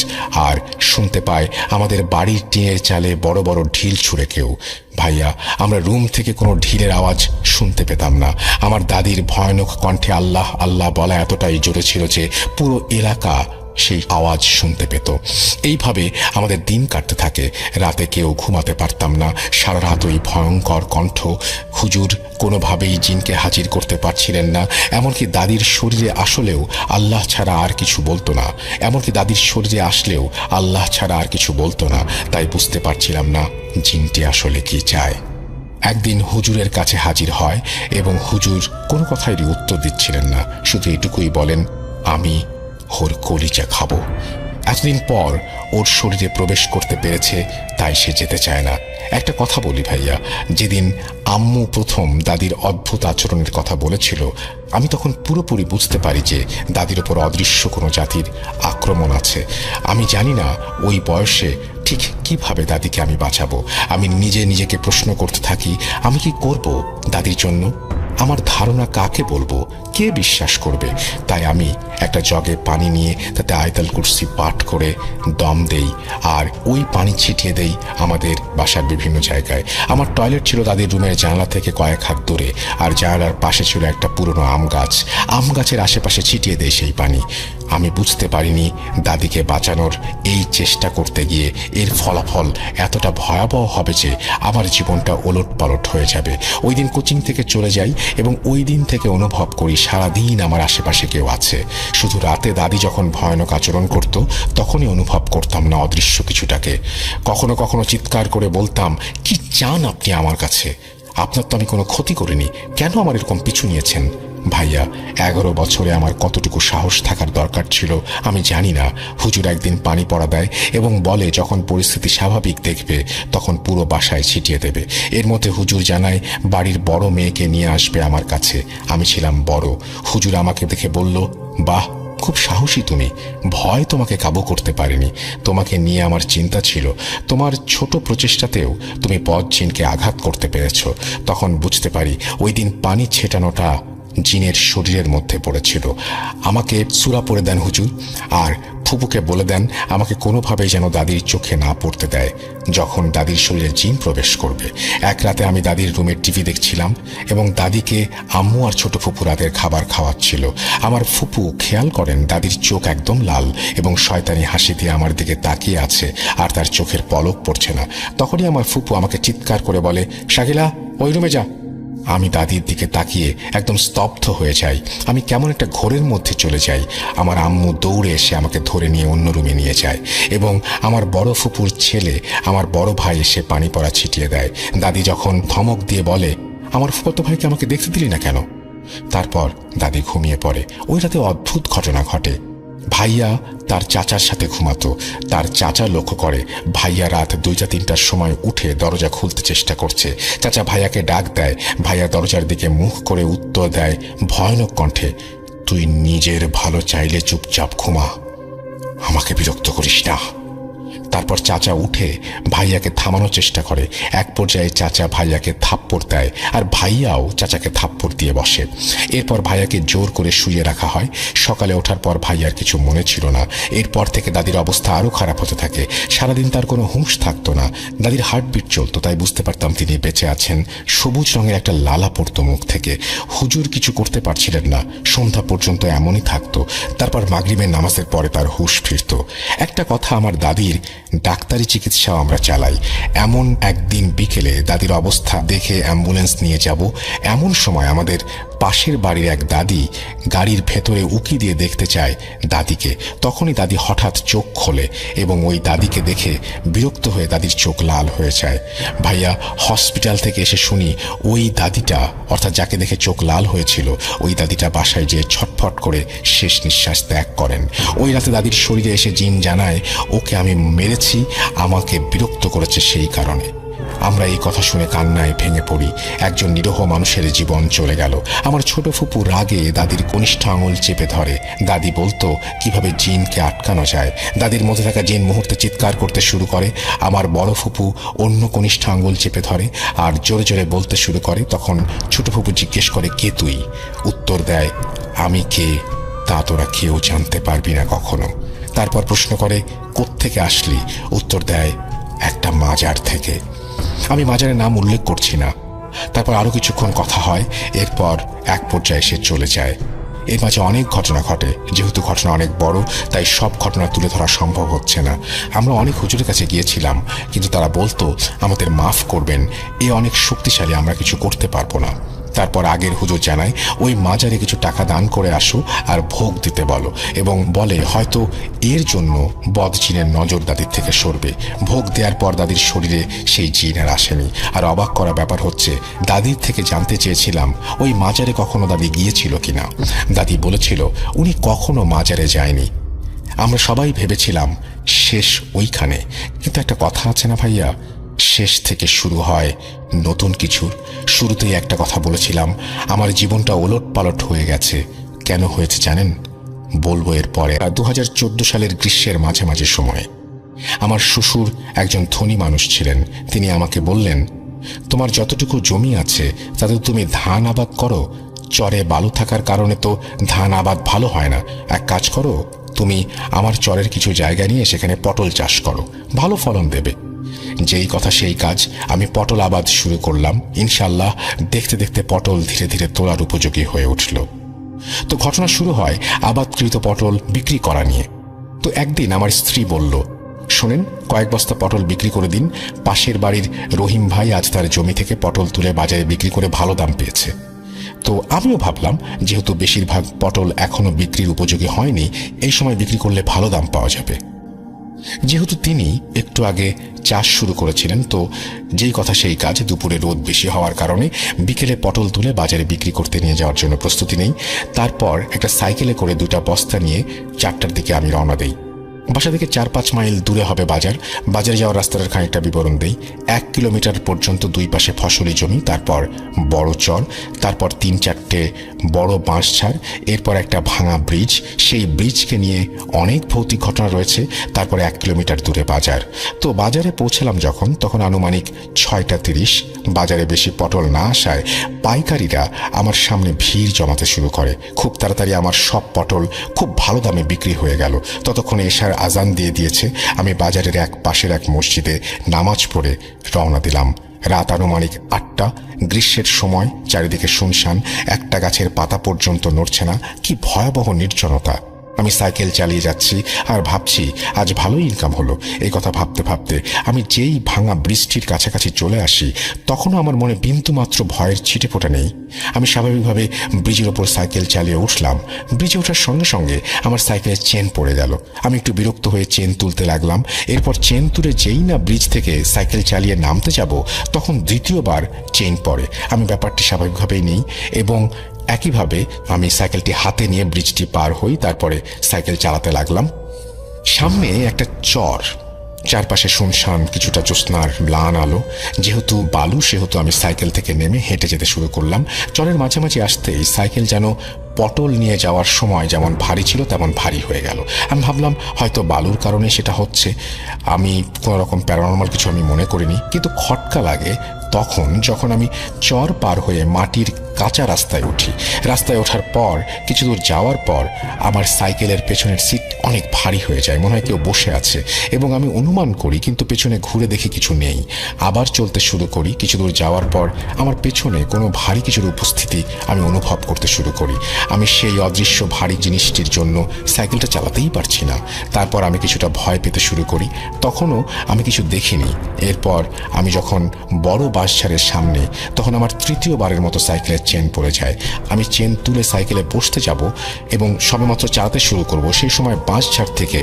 আর শুনতে পায় আমাদের বাড়ির টিনের চালে বড় বড় ঢিল ছুঁড়ে কেউ। ভাইয়া, আমরা রুম থেকে কোনো ঢিলের আওয়াজ শুনতে পেতাম না। আমার দাদির ভয়ানক কণ্ঠে আল্লাহ আল্লাহ বলা এতটাই জোরে ছিল যে পুরো এলাকা সেই আওয়াজ শুনতে পেত। এইভাবে আমাদের দিন কাটতে থাকে। রাতে কেউ ঘুমাতে পারতাম না। সারা রাত ওই ভয়ঙ্কর কণ্ঠ। হুজুর কোনোভাবেই জিনকে হাজির করতে পারছিলেন না। এমনকি দাদির শরীরে আসলেও আল্লাহ ছাড়া আর কিছু বলতো না। তাই বুঝতে পারছিলাম না জিনটি আসলে কি চায়। একদিন হুজুরের কাছে হাজির হয় এবং হুজুর কোনো কথারই উত্তর দিচ্ছিলেন না, শুধু এটুকুই বলেন, আমি ওর কলিজা খাবো। এতদিন পর ওর শরীরে প্রবেশ করতে পেরেছে, তাই সে যেতে চায় না। একটা কথা বলি ভাইয়া, যেদিন আম্মু প্রথম দাদির অদ্ভুত আচরণের কথা বলেছিল, আমি তখন পুরোপুরি বুঝতে পারি যে দাদির ওপর অদৃশ্য কোনো জাতির আক্রমণ আছে। আমি জানি না ওই বয়সে ঠিক কিভাবে দাদিকে আমি বাঁচাবো। আমি নিজেকে প্রশ্ন করতে থাকি, আমি কি করব দাদির জন্য? আমার ধারণা কাকে বলবো, কে বিশ্বাস করবে? তাই আমি একটা জগে পানি নিয়ে তাতে আয়াতুল কুরসি পাঠ করে দম দেই, আর ওই পানি ছিটিয়ে দেই আমাদের বাসার বিভিন্ন জায়গায়। আমার টয়লেট ছিল দাদির রুমের জানলা থেকে কয়েক হাত দূরে, আর জানলার পাশে ছিল একটা পুরনো আম গাছ। আম গাছের আশেপাশে ছিটিয়ে দেই সেই পানি। আমি বুঝতে পারিনি দাদিকে বাঁচানোর এই চেষ্টা করতে গিয়ে এর ফলাফল এতটা ভয়াবহ হবে যে আমার জীবনটা ওলটপালট হয়ে যাবে। ওই দিন কোচিং থেকে চলে যাই এবং ওই দিন থেকে অনুভব করি সারাদিন আমার আশেপাশে কেউ আছে। শুধু রাতে দাদি যখন ভয়ানক আচরণ করত তখনই অনুভব করতাম না অদৃশ্য কিছুটাকে। কখনো কখনো চিৎকার করে বলতাম, কি চান আপনি আমার কাছে? আপনার তো আমি কোনো ক্ষতি করিনি, কেন আমার এরকম পিছু নিয়েছেন? ভাইয়া, 11 বছরে আমার কতটুকু সাহস থাকার দরকার ছিল আমি জানি না। হুজুর একদিন পানি পড়া দেয় এবং বলে যখন পরিস্থিতি স্বাভাবিক দেখবে তখন পুরো বাসায় ছিটিয়ে দেবে। এর মধ্যে হুজুর জানায় বাড়ির বড় মেয়েকে নিয়ে আসবে আমার কাছে। আমি ছিলাম বড়। হুজুর আমাকে দেখে বলল, বাহ, খুব সাহসী তুমি, ভয় তোমাকে কাবু করতে পারেনি। তোমাকে নিয়ে আমার চিন্তা ছিল, তোমার ছোট প্রচেষ্টাতেও তুমি বদ জিনকে আঘাত করতে পেরেছ। তখন বুঝতে পারি ওই দিন পানি ছেটানোটা জিনের শরীরের মধ্যে পড়েছিল। আমাকে সূরা পড়ে দেন হুজুর, আর ফুপুকে বলে দেন আমাকে কোনোভাবেই যেন দাদির চোখে না পড়তে দেয় যখন দাদির শরীরে জিন প্রবেশ করবে। এক রাতে আমি দাদির রুমের টিভি দেখছিলাম এবং দাদিকে আম্মু আর ছোট ফুপু রাতের খাবার খাওয়াচ্ছিল। আমার ফুপু খেয়াল করেন দাদির চোখ একদম লাল এবং শয়তানি হাসি দিয়ে আমার দিকে তাকিয়ে আছে আর তার চোখের পলক পড়ছে না। তখনই আমার ফুপু আমাকে চিৎকার করে বলে, শাকিলা ওই রুমে যা। আমি দাদির দিকে তাকিয়ে একদম স্তব্ধ হয়ে যাই। আমি কেমন একটা ঘোরের মধ্যে চলে যাই। আমার আম্মু দৌড়ে এসে আমাকে ধরে নিয়ে অন্য রুমে নিয়ে যায় এবং আমার বড় ফুপুর ছেলে আমার বড় ভাই এসে পানি পড়া ছিটিয়ে দেয়। দাদি যখন ধমক দিয়ে বলে, আমার ফুফাতো ভাইকে আমাকে দেখতে দিলি না কেন? তারপর দাদি ঘুমিয়ে পড়ে। ওই রাতে অদ্ভুত ঘটনা ঘটে। ভাইয়া তার চাচার সাথে ঘুমাতো। তার চাচা লক্ষ্য করে ভাইয়া রাত 2-3টার সময় উঠে দরজা খুলতে চেষ্টা করছে। চাচা ভাইয়াকে ডাক দেয়। ভাইয়া দরজার দিকে মুখ করে উত্তর দেয় ভয়ানক কণ্ঠে, তুই নিজের ভালো চাইলে চুপচাপ ঘুমা, আমাকে বিরক্ত করিস না। তারপর চাচা উঠে ভাইয়াকে থামানোর চেষ্টা করে। এক পর্যায়ে চাচা ভাইয়াকে থাপ্পড় দেয় আর ভাইয়াও চাচাকে থাপ্পড় দিয়ে বসে। এরপর ভাইয়াকে জোর করে শুইয়ে রাখা হয়। সকালে ওঠার পর ভাইয়ার কিছু মনে ছিল না। এরপর থেকে দাদির অবস্থা আরও খারাপ হতে থাকে। সারাদিন তার কোনো হুঁশ থাকতো না। দাদির হার্টবিট চলতো, তাই বুঝতে পারতাম তিনি বেঁচে আছেন। সবুজ রঙের একটা লালা পড়তো মুখ থেকে। হুজুর কিছু করতে পারছিলেন না। সন্ধ্যা পর্যন্ত এমনই থাকতো। তারপর মাগরিবের নামাজের পরে তার হুঁশ ফিরত। একটা কথা, আমার দাদির ডাক্তারি চিকিৎসাও আমরা চালাই। এমন একদিন বিকেলে দাদির অবস্থা দেখে অ্যাম্বুলেন্স নিয়ে যাব, এমন সময় আমাদের পাশের বাড়ির এক দাদি গাড়ির ভেতরে উকি দিয়ে দেখতে চায় দাদিকে। তখনই দাদি হঠাৎ চোখ খোলে এবং ওই দাদিকে দেখে বিরক্ত হয়ে দাদির চোখ লাল হয়ে যায়। ভাইয়া হসপিটাল থেকে এসে শুনি ওই দাদিটা, অর্থাৎ যাকে দেখে চোখ লাল হয়েছিল, ওই দাদিটা বাসায় যেয়ে ছটফট করে শেষ নিঃশ্বাস ত্যাগ করেন। ওই রাতে দাদির শরীরে এসে জিন জানায় ওকে আমি মেরেছি, আমাকে বিরক্ত করেছে সেই কারণে। আমরা এই কথা শুনে কান্নায় ভেঙে পড়ি। একজন নিরীহ মানুষের জীবন চলে গেল। আমার ছোট ফুপু রাগে দাদির কনিষ্ঠ আঙুল চেপে ধরে। দাদি বলতো কিভাবে জিনকে আটকানো যায়। দাদির মধ্যে থাকা জিন মুহূর্তে চিৎকার করতে শুরু করে। আমার বড় ফুপু অন্য কনিষ্ঠ আঙুল চেপে ধরে আর জোরে জোরে বলতে শুরু করে। তখন ছোট ফুপু জিজ্ঞেস করে, কে তুই? উত্তর দেয়, আমি কে তা তোরা কেউ জানতে পারবি না কখনো। তারপর প্রশ্ন করে, কোত্থেকে আসলি? উত্তর দেয়, একটা মাজার থেকে। আমি মাজারের নাম উল্লেখ করছি না। তারপর আরো কিছুক্ষণ কথা হয়। এরপর এক পর্যায়ে সে চলে যায়। এর মাঝে অনেক ঘটনা ঘটে। যেহেতু ঘটনা অনেক বড়, তাই সব ঘটনা তুলে ধরা সম্ভব হচ্ছে না। আমরা অনেক হুজুরের কাছে গিয়েছিলাম, কিন্তু তারা বলতো আমাদের মাফ করবেন, এ অনেক শক্তিশালী, আমরা কিছু করতে পারবো না। তারপর আগের হুজুর জানায় ওই মাজারে কিছু টাকা দান করে আসো আর ভোগ দিতে বলো, এবং বলে হয়তো এর জন্য বদ জিনের নজর দাদির থেকে সরবে। ভোগ দেওয়ার পর দাদির শরীরে সেই জিন আর আসেনি। আর অবাক করা ব্যাপার হচ্ছে, দাদির থেকে জানতে চেয়েছিলাম ওই মাজারে কখনো দাদি গিয়েছিল কিনা। দাদি বলেছিল উনি কখনো মাজারে যায়নি। আমরা সবাই ভেবেছিলাম শেষ ওইখানে, কিন্তু একটা কথা আছে না ভাইয়া, শেষ থেকে শুরু হয় নতুন কিছুর। শুরুতেই একটা কথা বলেছিলাম, আমার জীবনটা ওলট পালট হয়ে গেছে। কেন হয়েছে জানেন? বলবো এর পরে। 2014 সালের গ্রীষ্মের মাঝামাঝি সময়ে আমার শ্বশুর একজন ধনী মানুষ ছিলেন। তিনি আমাকে বললেন, তোমার যতটুকু জমি আছে তাতে তুমি ধান আবাদ করো। চরে বালু থাকার কারণে তো ধান আবাদ ভালো হয় না। এক কাজ করো, তুমি আমার চরের কিছু জায়গা নিয়ে সেখানে পটল চাষ করো, ভালো ফলন দেবে। যেই কথা সেই কাজ। আমি পটল আবাদ শুরু করলাম। ইনশাল্লাহ দেখতে দেখতে পটল ধীরে ধীরে তোলার উপযোগী হয়ে উঠল। তো ঘটনা শুরু হয় আবাদকৃত পটল বিক্রি করা নিয়ে। তো একদিন আমার স্ত্রী বলল, শোনেন, কয়েক বস্তা পটল বিক্রি করে দিন। পাশের বাড়ির রহিম ভাই আজ তার জমি থেকে পটল তুলে বাজারে বিক্রি করে ভালো দাম পেয়েছে। তো আমিও ভাবলাম যেহেতু বেশিরভাগ পটল এখনো বিক্রির উপযোগী হয়নি, এই সময় বিক্রি করলে ভালো দাম পাওয়া যাবে। যেহেতু তিনি একটু আগে চাষ শুরু করেছিলেন, তো যেই কথা সেই কাজ। দুপুরে রোদ বেশি হওয়ার কারণে বিকেলে পটল তুলে বাজারে বিক্রি করতে নিয়ে যাওয়ার জন্য প্রস্তুতি নেই। তারপর একটা সাইকেলে করে 2টা বস্তা নিয়ে 4টার দিকে আমি রওনা দেই। বাসা থেকে 4-5 মাইল দূরে হবে বাজার। বাজারে যাওয়ার রাস্তার খানিকটা বিবরণ দেই। 1 কিলোমিটার পর্যন্ত দুই পাশে ফসলি জমি, তারপর বড় চর, তারপর 3-4 চারটে বড় বাঁশঝাড়, এরপর একটা ভাঙা ব্রিজ, সেই ব্রিজকে নিয়ে অনেক ভৌতিক ঘটনা রয়েছে। তারপরে 1 কিলোমিটার দূরে বাজার। তো বাজারে পৌঁছলাম যখন, তখন আনুমানিক 6:30। বাজারে বেশি পটল না আসায় পাইকারিরা আমার সামনে ভিড় জমাতে শুরু করে। খুব তাড়াতাড়ি আমার সব পটল খুব ভালো দামে বিক্রি হয়ে গেল। ততক্ষণে এশার আজান দিয়ে দিয়েছে। আমি বাজারের এক পাশের এক মসজিদে নামাজ পড়ে রওনা দিলাম। রাত আনুমানিক 8টা। গ্রীষ্মের সময়, চারিদিকে শুনশান, একটা গাছের পাতা পর্যন্ত নড়ছে না। কি ভয়াবহ নির্জনতা। আমি সাইকেল চালিয়ে যাচ্ছি আর ভাবছি আজ ভালোই ইনকাম হলো। এই কথা ভাবতে ভাবতে আমি যেই ভাঙা বৃষ্টির কাছাকাছি চলে আসি, তখনও আমার মনে বিন্দুমাত্র ভয়ের ছিটে ফোটা নেই। আমি স্বাভাবিকভাবে ব্রিজের ওপর সাইকেল চালিয়ে উঠলাম। ব্রিজে ওঠার সঙ্গে সঙ্গে আমার সাইকেলের চেন পড়ে গেল। আমি একটু বিরক্ত হয়ে চেন তুলতে লাগলাম। এরপর চেন তুলে যেই না ব্রিজ থেকে সাইকেল চালিয়ে নামতে যাব, তখন দ্বিতীয়বার চেন পড়ে। আমি ব্যাপারটি স্বাভাবিকভাবেই নিই এবং একইভাবে আমি সাইকেলটি হাতে নিয়ে ব্রিজটি পার হই। তারপরে সাইকেল চালাতে লাগলাম। সামনে একটা চর, চারপাশে শুনশান, কিছুটা জ্যোৎস্নার ম্লান আলো। যেহেতু বালু, সেহেতু আমি সাইকেল থেকে নেমে হেঁটে যেতে শুরু করলাম। চরের মাঝামাঝি আসতেই সাইকেল যেন পটল নিয়ে যাওয়ার সময় যেমন ভারী ছিল তেমন ভারী হয়ে গেল। আমি ভাবলাম হয়তো বালুর কারণে সেটা হচ্ছে। আমি কোনো রকম প্যারানর্মাল কিছু আমি মনে করিনি, কিন্তু খটকা লাগে তখন যখন আমি চর পার হয়ে মাটির কাঁচা রাস্তায় উঠি। রাস্তায় ওঠার পর কিছু দূর যাওয়ার পর আমার সাইকেলের পেছনের সিট অনেক ভারী হয়ে যায়, মনে হয় কেউ বসে আছে, এবং আমি অনুমান করি, কিন্তু পেছনে ঘুরে দেখি কিছু নেই। আবার চলতে শুরু করি। কিছু দূর যাওয়ার পর আমার পেছনে কোনো ভারী কিছুর উপস্থিতি আমি অনুভব করতে শুরু করি। আমি সেই অদৃশ্য ভারী জিনিসটির জন্য সাইকেলটা চালাতেই পারছি না। তারপর আমি কিছুটা ভয় পেতে শুরু করি। তখনও আমি কিছু দেখিনি। এরপর আমি যখন বড় বাঁশঝাড়ের সামনে, তখন আমার তৃতীয়বারের মতো সাইকেলের চেন পড়ে যায়। আমি চেন তুলে সাইকেলে বসতে যাব এবং সবেমাত্র চালাতে শুরু করব, সেই সময় বাঁশঝাড় থেকে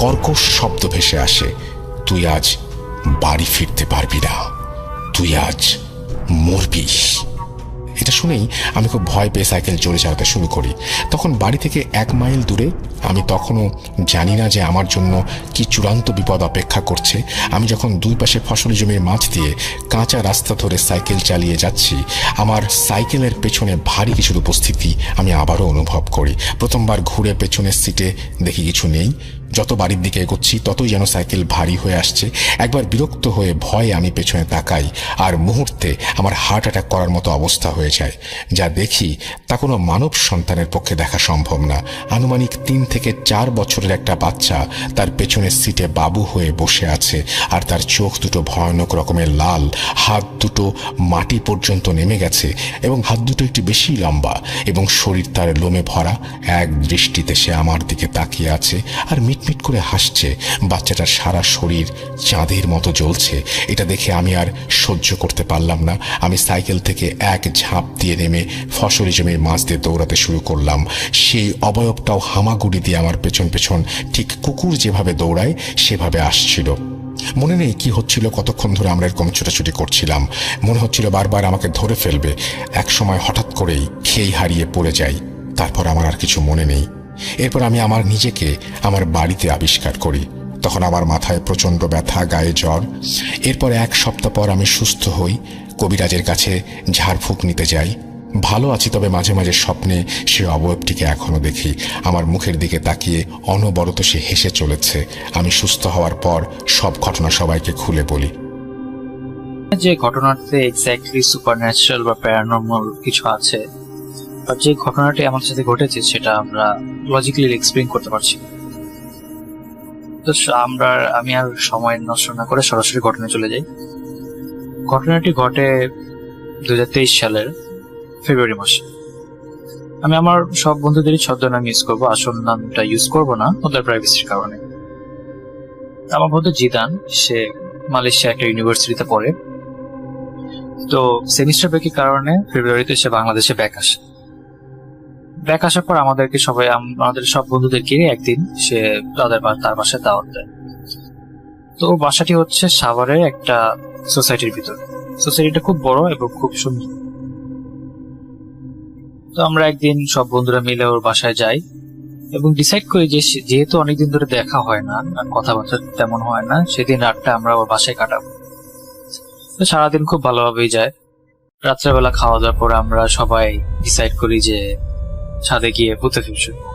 কর্কশ শব্দ ভেসে আসে, তুই আজ বাড়ি ফিরতে পারবি না, তুই আজ মরবি। এটা শুনেই আমি খুব ভয় পেয়ে সাইকেল জোরে চালাতে শুরু করি। তখন বাড়ি থেকে 1 মাইল দূরে। আমি তখনও জানি না যে আমার জন্য কি চূড়ান্ত বিপদ অপেক্ষা করছে। আমি যখন দুই পাশে ফসলি জমির মাঝ দিয়ে কাঁচা রাস্তা ধরে সাইকেল চালিয়ে যাচ্ছি, আমার সাইকেলের পেছনে ভারী কিছুর উপস্থিতি আমি আবারও অনুভব করি। প্রথমবার ঘুরে পেছনের সিটে দেখি কিছু নেই। যত বাড়ির দিকে এগোচ্ছি ততই যেন সাইকেল ভারী হয়ে আসছে। একবার বিরক্ত হয়ে ভয়ে আমি পেছনে তাকাই, আর মুহূর্তে আমার হার্ট অ্যাটাক করার মতো অবস্থা হয়ে যায়। যা দেখি তা কোনো মানব সন্তানের পক্ষে দেখা সম্ভব না। আনুমানিক 3 থেকে 4 বছরের একটা বাচ্চা তার পেছনের সিটে বাবু হয়ে বসে আছে, আর তার চোখ দুটো ভয়ানক রকমের লাল, হাত দুটো মাটি পর্যন্ত নেমে গেছে এবং হাত দুটো একটু বেশি লম্বা, এবং শরীর তার লোমে ভরা। এক দৃষ্টিতে সে আমার দিকে তাকিয়ে আছে আর মিটমিট করে হাসছে। বাচ্চাটার সারা শরীর চাঁদের মতো জ্বলছে। এটা দেখে আমি আর সহ্য করতে পারলাম না। আমি সাইকেল থেকে এক ঝাঁপ দিয়ে নেমে ফসলি জমির মাছ দিয়ে দৌড়াতে শুরু করলাম। সেই অবয়বটাও হামাগুড়ি দিয়ে আমার পেছন পেছন, ঠিক কুকুর যেভাবে দৌড়ায় সেভাবে আসছিল। মনে নেই কি হচ্ছিল, কতক্ষণ ধরে আমরা এরকম ছোটাছুটি করছিলাম। মনে হচ্ছিল বারবার আমাকে ধরে ফেলবে। এক সময় হঠাৎ করেই খেই হারিয়ে পড়ে যাই। তারপর আমার আর কিছু মনে নেই। এরপর আমি আমার নিজেকে আমার বাড়িতে আবিষ্কার করি। তখন আমার মাথায় প্রচণ্ড ব্যথা, গায়ে জ্বর। এরপর 1 সপ্তাহ পর আমি সুস্থ হই। কবিরাজের কাছে ঝাড়ফুঁক নিতে যাই। ভালো আছি, তবে মাঝে মাঝে স্বপ্নে সে অবয়বটিকে এখনো দেখি। আমার মুখের দিকে তাকিয়ে অনবরত সে হেসে চলেছে। আমি সুস্থ হওয়ার পর সব ঘটনা সবাইকে খুলে বলি। যে ঘটনাতে এক্স্যাক্টলি সুপারন্যাচারাল বা প্যারানর্মাল কিছু আছে, আর যে ঘটনাটি আমার সাথে ঘটেছে সেটা আমরা লজিক্যালি এক্সপ্লেইন করতে পারছি না। তো আমি আর সময় নষ্ট না করে সরাসরি ঘটনায় চলে যাই। ঘটনাটি ঘটে 2023 সালের ফেব্রুয়ারি মাসে। আমি আমার সব বন্ধুদেরই ছদ্মনাম ইউজ করবো, আসল নামটা ইউজ করবো না ওদের প্রাইভেসির কারণে। আমার বন্ধু জিদান, সে মালয়েশিয়া একটা ইউনিভার্সিটিতে পড়ে। তো সেমিস্টার ব্রেকের কারণে ফেব্রুয়ারিতে সে বাংলাদেশে ব্যাক আসে। ব্যাক আসার পর আমাদের সব বন্ধুদেরকে একদিন সে তার বাসায় দাওয়াত দেয়। তো বাসাটি হচ্ছে সাভারের একটা সোসাইটির ভিতর। সোসাইটিটা খুব বড় এবং খুব সুন্দর। তো আমরা একদিন সব বন্ধুরা মিলে ওর বাসায় যাই এবং ডিসাইড করি যে যেহেতু অনেকদিন ধরে দেখা হয় না আর কথাবার্তা তেমন হয় না, সেদিন রাতটা আমরা ওর বাসায় কাটাবো। তো সারাদিন খুব ভালোভাবেই যায়। রাত্রেবেলা খাওয়া দাওয়ার পর আমরা সবাই ডিসাইড করি যে ছাদে গিয়ে ভূতে ফিল্ম শুনবো।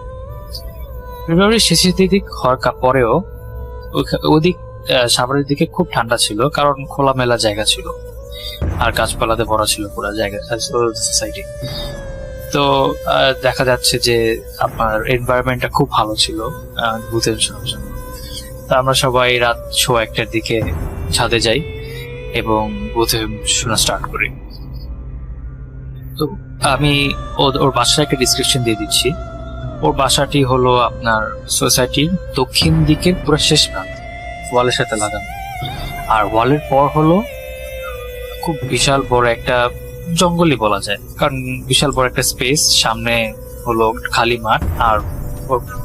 ফেব্রুয়ারির শেষের দিক হওয়ার পরেও ওদিক সাভারের দিকে খুব ঠান্ডা ছিল, কারণ খোলামেলা জায়গা ছিল আর গাছপালাতে ভরা ছিল পুরো জায়গা সোসাইটি। তো দেখা যাচ্ছে যে আপনার এনভায়রনমেন্টটা খুব ভালো ছিল ভূতের শোনার জন্য। তো আমরা সবাই রাত 1:15টার দিকে ছাদে যাই এবং ভূতের শোনা স্টার্ট করি। তো আমি ওর বাসার একটা ডিসক্রিপশন দিয়ে দিচ্ছি। ওর বাসাটি হলো আপনার সোসাইটির দক্ষিণ দিকের পুরো শেষ প্রান্ত, ওয়ালের সাথে লাগানো। আর ওয়ালের পর হলো খুব বিশাল বড় একটা জঙ্গলই বলা যায়, কারণ বিশাল বড় একটা স্পেস, সামনে হলো খালি মাঠ, আর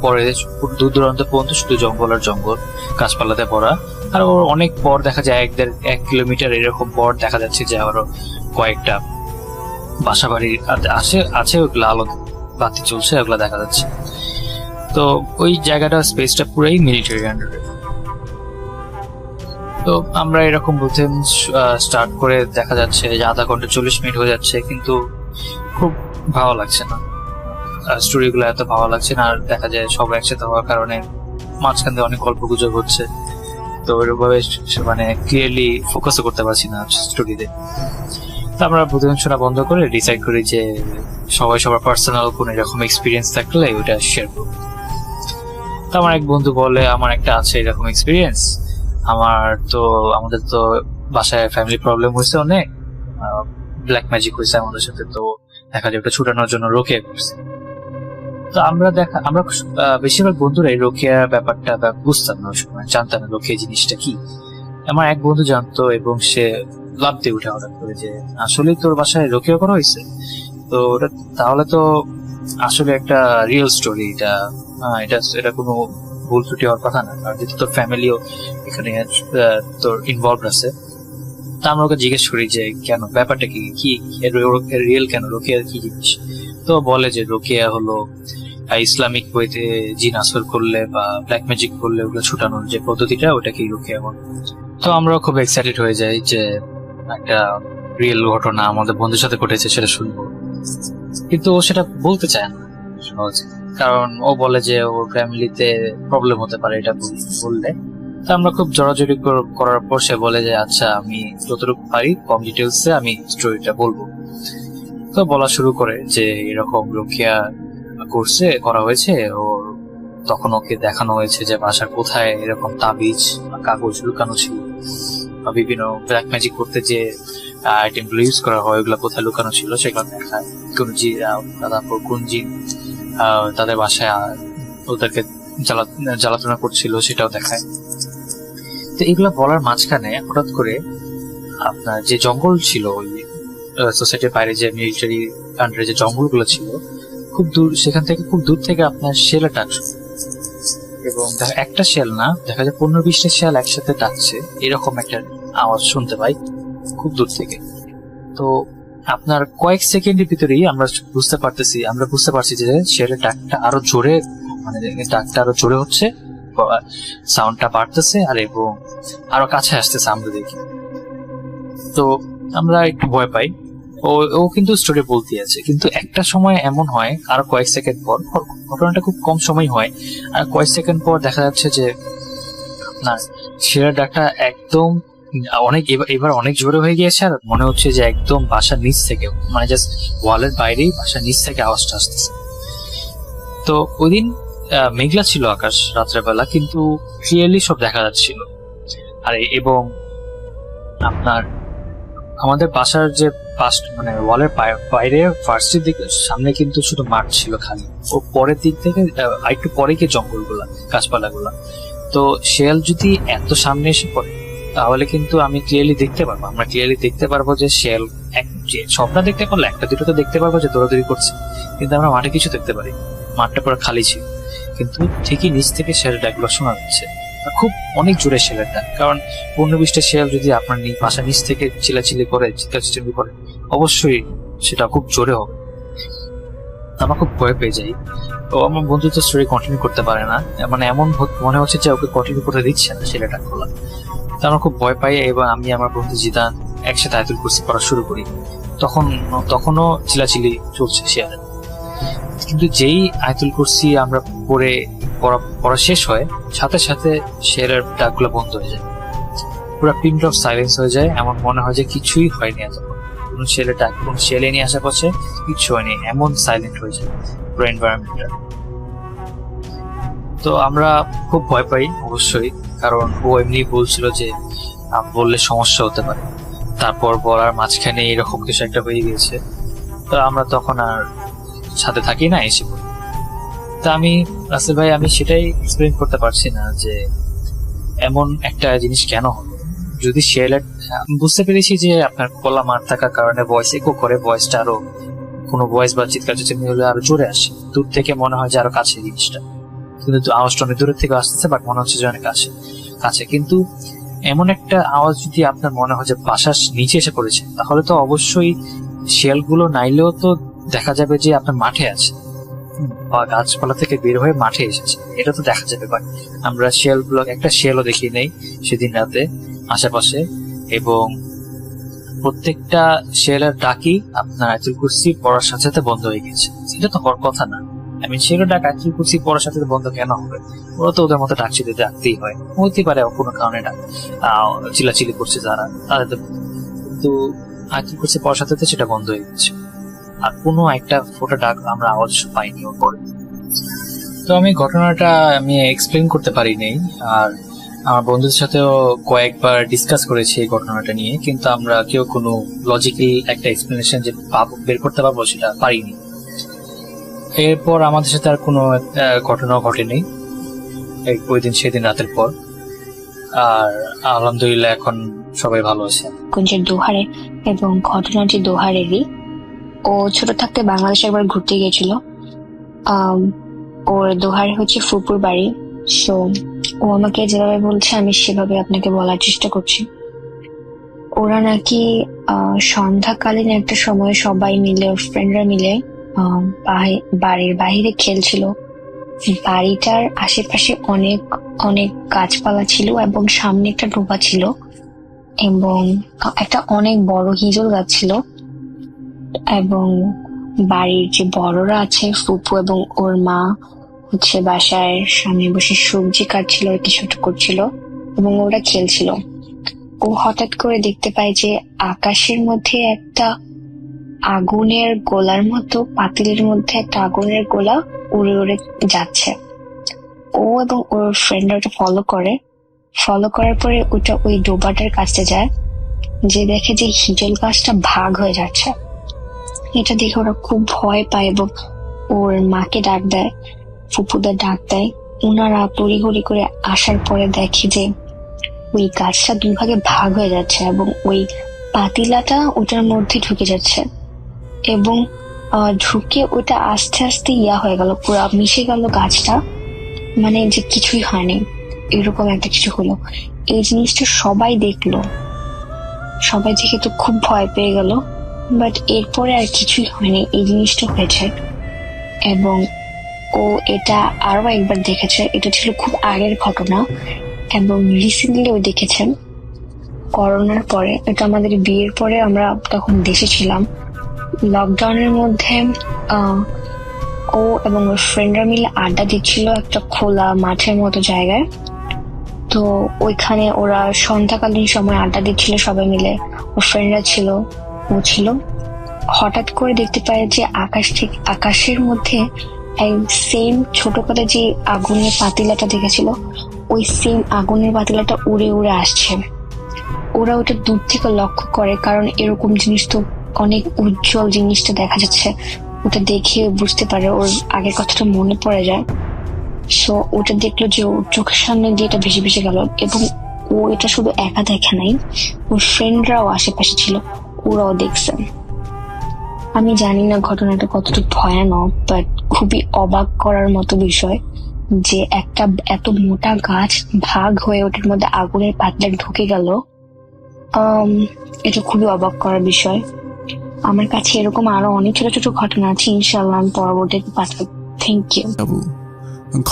পরে দূর দূরান্ত পর্যন্ত শুধু জঙ্গল আর জঙ্গল, গাছপালাতে ভরা। আর ওর অনেক পর দেখা যায় 1 কিলোমিটার এরকম পর দেখা যাচ্ছে যে আরো কয়েকটা বাসা বাড়ি আছে, ওগুলো আলো বাতি চলছে, ওগুলো দেখা যাচ্ছে। তো ওই জায়গাটা স্পেসটা পুরাই মিলিটারি আন্ডারে। তো আমরা এরকম বলতে স্টার্ট করে দেখা যাচ্ছে যে আধা ঘন্টা 40 মিনিট হয়ে যাচ্ছে, কিন্তু খুব ভালো লাগছে না, স্টোরি গুলো এত ভালো লাগছে না। আর দেখা যায় সব একসাথে হওয়ার কারণে মাঝখান দিয়ে অনেক গল্প গুজব হচ্ছে, তো ওইভাবে মানে ক্লিয়ারলি ফোকাসও করতে পারছি না স্টোরিতে। তো আমরা প্রতিদিন শোনা বন্ধ করে ডিসাইড করি যে সবাই সবার পার্সোনাল কোন এরকম এক্সপিরিয়েন্স থাকলে ওইটা শেয়ার করবো। তো আমার এক বন্ধু বলে আমার একটা আছে এরকম এক্সপিরিয়েন্স, আমাদের তো বাসায় ফ্যামিলি প্রবলেম হয়েছে, অনেক ব্ল্যাক ম্যাজিক হয়েছে আমাদের সাথে, তো দেখা যায় ওটা ছুটানোর জন্য রোকেয়া করছে। তো আমরা বেশিরভাগ বন্ধুরা এই রোকেয়া ব্যাপারটা বুঝতাম না, ওই সময় জানতাম না রোকেয়া জিনিসটা কি। আমার এক বন্ধু জানতো এবং সে লাভ দিয়ে উঠে হঠাৎ করে যে আসলে তোর বাসায় রোকেয়া করা হয়েছে, তো তাহলে তো আসলে একটা রিয়েল স্টোরি, এটা কোনো ভুল ত্রুটি হওয়ার কথা না, কারণ যেহেতু তোর ফ্যামিলিও এখানে তোর ইনভলভ আছে। তা আমরা ওকে জিজ্ঞেস করি যে কেন, ব্যাপারটা কি রিয়েল কেন, রোকেয়া কি জিনিস? তো বলে যে রোকেয়া হলো ইসলামিক বইতে জিন আসর করলে বা ব্ল্যাক ম্যাজিক করলে ওগুলো ছুটানোর যে পদ্ধতিটা, ওটাকেই রোকেয়া বলে। তো আমরা খুব এক্সাইটেড হয়ে যাই যে একটা রিয়েল ঘটনা আমাদের বন্ধুর সাথে ঘটেছে সেটা শুনবো, কিন্তু ও সেটা বলতে চায় না সহজে, কারণ ও বলে যে ওর ফ্যামিলিতে প্রবলেম হতে পারে এটা বললে। তো আমরা খুব জড়াজড়ি করার পর সে বলে যে আচ্ছা, আমি যতটুকু পারি কম ডিটেলসে আমি স্টোরিটা বলবো। তো বলা শুরু করে যে এরকম রোকেয়া করা হয়েছে ওর, তখন ওকে দেখানো হয়েছে যে বাসার কোথায় এরকম তাবিজ কাগজ লুকানো ছিল, বা বিভিন্ন ব্ল্যাক ম্যাজিক করতে যে আইটেম গুলো ইউজ করা হয় ওগুলো কোথায় লুকানো ছিল সেগুলো দেখায়। তারপর কোন জিন তাদের বাসায় ওদেরকে জ্বালাতনা করছিল সেটাও দেখায়। তো এগুলো বলার মাঝখানে হঠাৎ করে আপনার যে জঙ্গল ছিল, ওই সোসাইটির বাইরে যে মিলিটারি আন্ডারে যে জঙ্গলগুলো ছিল, খুব দূর, সেখান থেকে খুব দূর থেকে আপনার শেলের ডাক শুনে, এবং একটা শেল না, দেখা যায় 15-20টা শেল একসাথে ডাকছে, এরকম একটা আওয়াজ শুনতে পাই খুব দূর থেকে। তো আপনার কয়েক সেকেন্ডের ভিতরেই আমরা বুঝতে পারছি যে শেলের ডাকটা আরো জোরে, মানে ডাকটা আরো জোরে হচ্ছে, সাউন্ডটা বাড়তেছে, আর এবং আরো কাছে আসতেছে আমরা দেখি। তো আমরা একটু ভয় পাই। ও কিন্তু স্টোরি বলতে আছে, কিন্তু একটা সময় এমন হয় আর কয়েক সেকেন্ড পর, ঘটনাটা খুব কম সময় হয়, আর কয়েক সেকেন্ড পর দেখা যাচ্ছে যে আপনার শেলের ডাকটা একদম এবার অনেক জোরে হয়ে গিয়েছে, আর মনে হচ্ছে যে একদম বাসার নিচ থেকে, মানে জাস্ট ওয়ালের বাইরেই বাসার নিচ থেকে আওয়াজটা আসতেছে। তো ওই দিন মেঘলা ছিল আকাশ রাত্রেবেলা, কিন্তু ক্লিয়ারলি সব দেখা যাচ্ছিল। আর এবং আপনার আমাদের বাসার যে মানে ওয়ালের বাইরে ফার্স্টের দিকে সামনে কিন্তু শুধু মাঠ ছিল খালি, ও পরের দিক থেকে একটু পরে গিয়ে জঙ্গলগুলা, গাছপালাগুলা। তো শেয়াল যদি এত সামনে এসে পড়ে তাহলে কিন্তু আমরা ক্লিয়ারলি দেখতে পারবো যে শেয়াল সবটা দেখতে পারলে একটা দুটো তো দেখতে পারবো যে দৌড়াদৌড়ি করছে, কিন্তু আমরা মাঠে কিছু দেখতে পারি, মাঠটা পুরো খালি ছিল, কিন্তু ঠিকই নিচ থেকে শেয়ালের ডাকগুলো শোনা যাচ্ছে, খুব অনেক জোরে শেয়ালের ডাক। কারণ 15-20টা শেয়াল যদি আপনার বাসার নিচ থেকে চিল্লাচিল্লি করে, চিৎকার করে, অবশ্যই সেটা খুব জোরে হবে। আমরা খুব ভয় পেয়ে যাই। তো আমার বন্ধু তো স্টোরি কন্টিনিউ করতে পারে না, মানে এমন মনে হচ্ছে যে ওকে কন্টিনিউ করতে দিচ্ছে না ছেলেটা খোলা। তো আমরা খুব ভয় পাই, এবং আমি আমার বন্ধু জিদান একসাথে আয়াতুল কুরসি পড়া শুরু করি। তখনও চিলাচিলি চলছে শেয়ালের। কিন্তু যেই আয়াতুল কুরসি আমরা পড়া শেষ হয়, সাথে সাথে শেয়ালের ডাকগুলো বন্ধ হয়ে যায়, পুরো পিন ড্রপ সাইলেন্স হয়ে যায়। এমন মনে হয় যে কিছুই হয়নি, এতক্ষণ কোনো শেয়ালের ডাক, কোনো শেয়ালে নিয়ে আশেপাশে কিচ্ছু হয়নি, এমন সাইলেন্ট হয়ে যায় পুরো এনভায়রনমেন্টটা। তো আমরা খুব ভয় পাই অবশ্যই, কারণ ও এমনি বলছিল যে বললে সমস্যা হতে পারে। তারপর বলার মাঝখানে এরকম কিছু একটা হয়ে গেছে, তো আমরা তখন আর সাথে থাকি না, এসে পড়ি। তা আমি রাসেল ভাই, আমি সেটাই এক্সপ্লেন করতে পারছি না যে এমন একটা জিনিস কেন হলো। যদি শেয়ালের, বুঝতে পেরেছি যে আপনার গলা মার থাকার কারণে ভয়েস ইকো করে, ভয়েসটা আরো কোনো ভয়েস বা চিৎকার চেঁচামেচি হলে আরো জোরে আসে, দূর থেকে মনে হয় যে আরো কাছে জিনিসটা, কিন্তু আওয়াজটা অনেক দূরের থেকে আসতেছে, বাট মনে হচ্ছে যে অনেক কাছে। কিন্তু এমন একটা আওয়াজ যদি আপনার মনে হয় যে বাসার নিচে এসে পড়েছে, তাহলে তো অবশ্যই শিয়ালগুলো নাইলেও তো দেখা যাবে যে আপনার মাঠে আছে বা গাছপালা থেকে বের হয়ে মাঠে এসেছে, এটা তো দেখা যাবে। বাট আমরা শিয়ালগুলো, একটা শিয়ালও দেখি নেই সেদিন রাতে আশেপাশে, এবং প্রত্যেকটা শিয়ালের ডাকি আপনার আয়াতুল কুরসি পড়ার সাথে সাথে বন্ধ হয়ে গেছে। এটা তো হওয়ার কথা না। আমি শিয়ালের ডাক আয়াতুল কুরসি পড়ার সাথে সাথে বন্ধ কেন হবে? ওরা তো ওদের মতো ডাকতেই হয়, হতে পারে কোনো কারণে চিলাচিলি করছে যারা, তাদের। কিন্তু আয়াতুল কুরসি পড়ার সাথে সাথে সেটা বন্ধ হয়ে গেছে, আর কোনো একটা ফোটা ডাক আমরা আওয়াজ পাইনি ওর পরে। তো আমি ঘটনাটা এক্সপ্লেন করতে পারিনি, আর আমার বন্ধুদের সাথেও কয়েকবার ডিসকাস করেছি এই ঘটনাটা নিয়ে, কিন্তু আমরা কেউ কোনো লজিক্যাল একটা এক্সপ্লেনেশন যে বের করতে পারবো সেটা পারিনি। এরপর আমাদের সাথে আর কোনো ঘটনা ঘটেনি ওই দিন, সেদিন রাতের পর। আর আলহামদুলিল্লাহ এখন সবাই ভালো আছে। কুঞ্জের দোহারে, এবং ঘটনাটি দোহারেরই। ও ছোট থাকতে বাংলাদেশে একবার ঘুরতে গিয়েছিল। ওর দোহারে হচ্ছে ফুপুর বাড়ি। সো ও আমাকে যেভাবে বলছে আমি সেভাবে আপনাকে বলার চেষ্টা করছি। ওরা নাকি সন্ধ্যাকালীন একটা সময় সবাই মিলে, ওর ফ্রেন্ডরা মিলে বাড়ির বাহিরে খেলছিল। বাড়িটার আশেপাশে অনেক অনেক গাছপালা ছিল, এবং সামনে একটা ডোবা ছিল, এবং একটা অনেক বড় হিজল গাছ ছিল। এবং বাড়ির যে বড়রা আছে, ফুপু এবং ওর মা হচ্ছে বাসায় সামনে বসে সবজি কাটছিল আর কিছু একটা করছিল, এবং ওরা খেলছিল। ও হঠাৎ করে দেখতে পায় যে আকাশের মধ্যে একটা আগুনের গোলার মতো, পাতিলের মধ্যে একটা আগুনের গোলা উড়ে উড়ে যাচ্ছে। ও এবং ওর ফ্রেন্ডরা ওটা ফলো করার পরে ওটা ওই ডোবাটার কাছে যায়, যে দেখে যে হিজল গাছটা ভাগ হয়ে যাচ্ছে। এটা দেখে ওরা খুব ভয় পায় এবং ওর মাকে ডাক দেয়, ফুপুদের ডাক দেয়। ওনারা তড়িঘড়ি করে আসার পরে দেখে যে ওই গাছটা দুই ভাগে ভাগ হয়ে যাচ্ছে, এবং ওই পাতিলাটা ওটার মধ্যে ঢুকে যাচ্ছে, এবং ঢুকে ওটা আস্তে আস্তে হয়ে গেল, পুরো মিশে গেল গাছটা, মানে যে কিছুই হয়নি এরকম একটা কিছু হলো। এই জিনিসটা সবাই দেখলো, সবাই দেখে তো খুব ভয় পেয়ে গেল। বাট এরপরে আর কিছুই হয়নি, এই জিনিসটা হয়েছে। এবং ও এটা আরো একবার দেখেছে, এটা ছিল খুব আগের ঘটনা, এবং রিসেন্টলি ও দেখেছেন করোনার পরে। এটা আমাদের বিয়ের পরে, আমরা তখন দেশে ছিলাম, লকডাউনের মধ্যে ও এবং ওর ফ্রেন্ডরা মিলে আড্ডা দিচ্ছিল একটা খোলা মাঠের মতো জায়গায়। তো ওইখানে ওরা সন্ধ্যাকালীন সময় আড্ডা দিচ্ছিল সবাই মিলে, ওর ফ্রেন্ডরা ছিল, ও ছিল। হঠাৎ করে দেখতে পায় যে আকাশের মধ্যে সেম ছোটবেলায় যে আগুনের পাতিলাটা দেখেছিল, ওই সেম আগুনের পাতিলাটা উড়ে উড়ে আসছে। ওরা ওটা দূর থেকে লক্ষ্য করে, কারণ এরকম জিনিস তো অনেক উজ্জ্বল জিনিসটা দেখা যাচ্ছে। ওটা দেখে বুঝতে পারে, ওর আগের কথাটা মনে পড়ে যায়। সো ওটা দেখলো যে ওর চোখের সামনে দিয়ে এটা ভেসে ভেসে গেল, এবং ও এটা শুধু একা দেখে নাই, ওর ফ্রেন্ডরাও আশেপাশে ছিল, ওরাও দেখছে। আমি জানি না ঘটনাটা কতটুকু ভয়ানক, বাট খুবই অবাক করার মতো বিষয় যে একটা এত মোটা গাছ ভাগ হয়ে ওটার মধ্যে আগুনের পাতিলা ঢুকে গেল। এটা খুবই অবাক করার বিষয়। আমার কাছে এরকম আরো অনেক ছোট ছোট ঘটনা আছে, ইনশাআল্লাহ আমি পরবর্তীতে পাঠাবো। Thank you.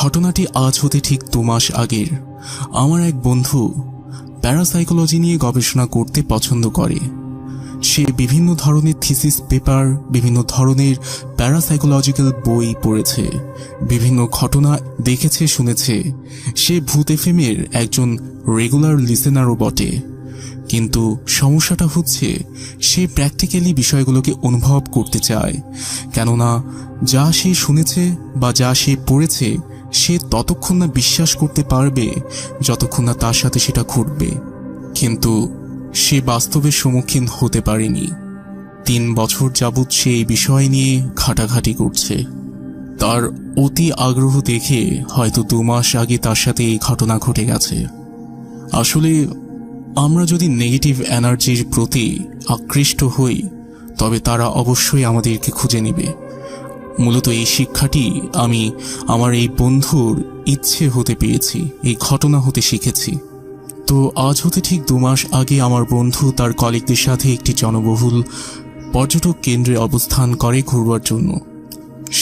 ঘটনাটি আজ হতে ঠিক 2 মাস আগের। আমার এক বন্ধু প্যারাসাইকোলজি নিয়ে গবেষণা করতে পছন্দ করে। সে বিভিন্ন ধরনের থিসিস পেপার, বিভিন্ন ধরনের প্যারাসাইকোলজিক্যাল বই পড়েছে, বিভিন্ন ঘটনা দেখেছে শুনেছে। সে ভূত এফএমের একজন রেগুলার লিসেনারও বটে। কিন্তু সমস্যাটা হচ্ছে সে প্র্যাকটিক্যালি বিষয়গুলোকে অনুভব করতে চায়। কেননা যা সে শুনেছে বা যা সে পড়েছে সে ততক্ষণ না বিশ্বাস করতে পারবে যতক্ষণ না তার সাথে সেটা ঘটবে। কিন্তু সে বাস্তবের সম্মুখীন হতে পারেনি। 3 বছর যাবৎ সে এই বিষয় নিয়ে ঘাটাঘাটি করছে। তার অতি আগ্রহ দেখে হয়তো 2 মাস আগে তার সাথে এই ঘটনা ঘটে গেছে। আসলে আমরা যদি নেগেটিভ এনার্জির প্রতি আকৃষ্ট হই তবে তারা অবশ্যই আমাদেরকে খুঁজে নেবে। মূলত এই শিক্ষাটি আমি আমার এই বন্ধুর ইচ্ছে হতে পেয়েছি, এই ঘটনা হতে শিখেছি। তো আজ হতে ঠিক 2 মাস আগে আমার বন্ধু তার কলিগদের সাথে একটি জনবহুল পর্যটক কেন্দ্রে অবস্থান করে ঘুরবার জন্য।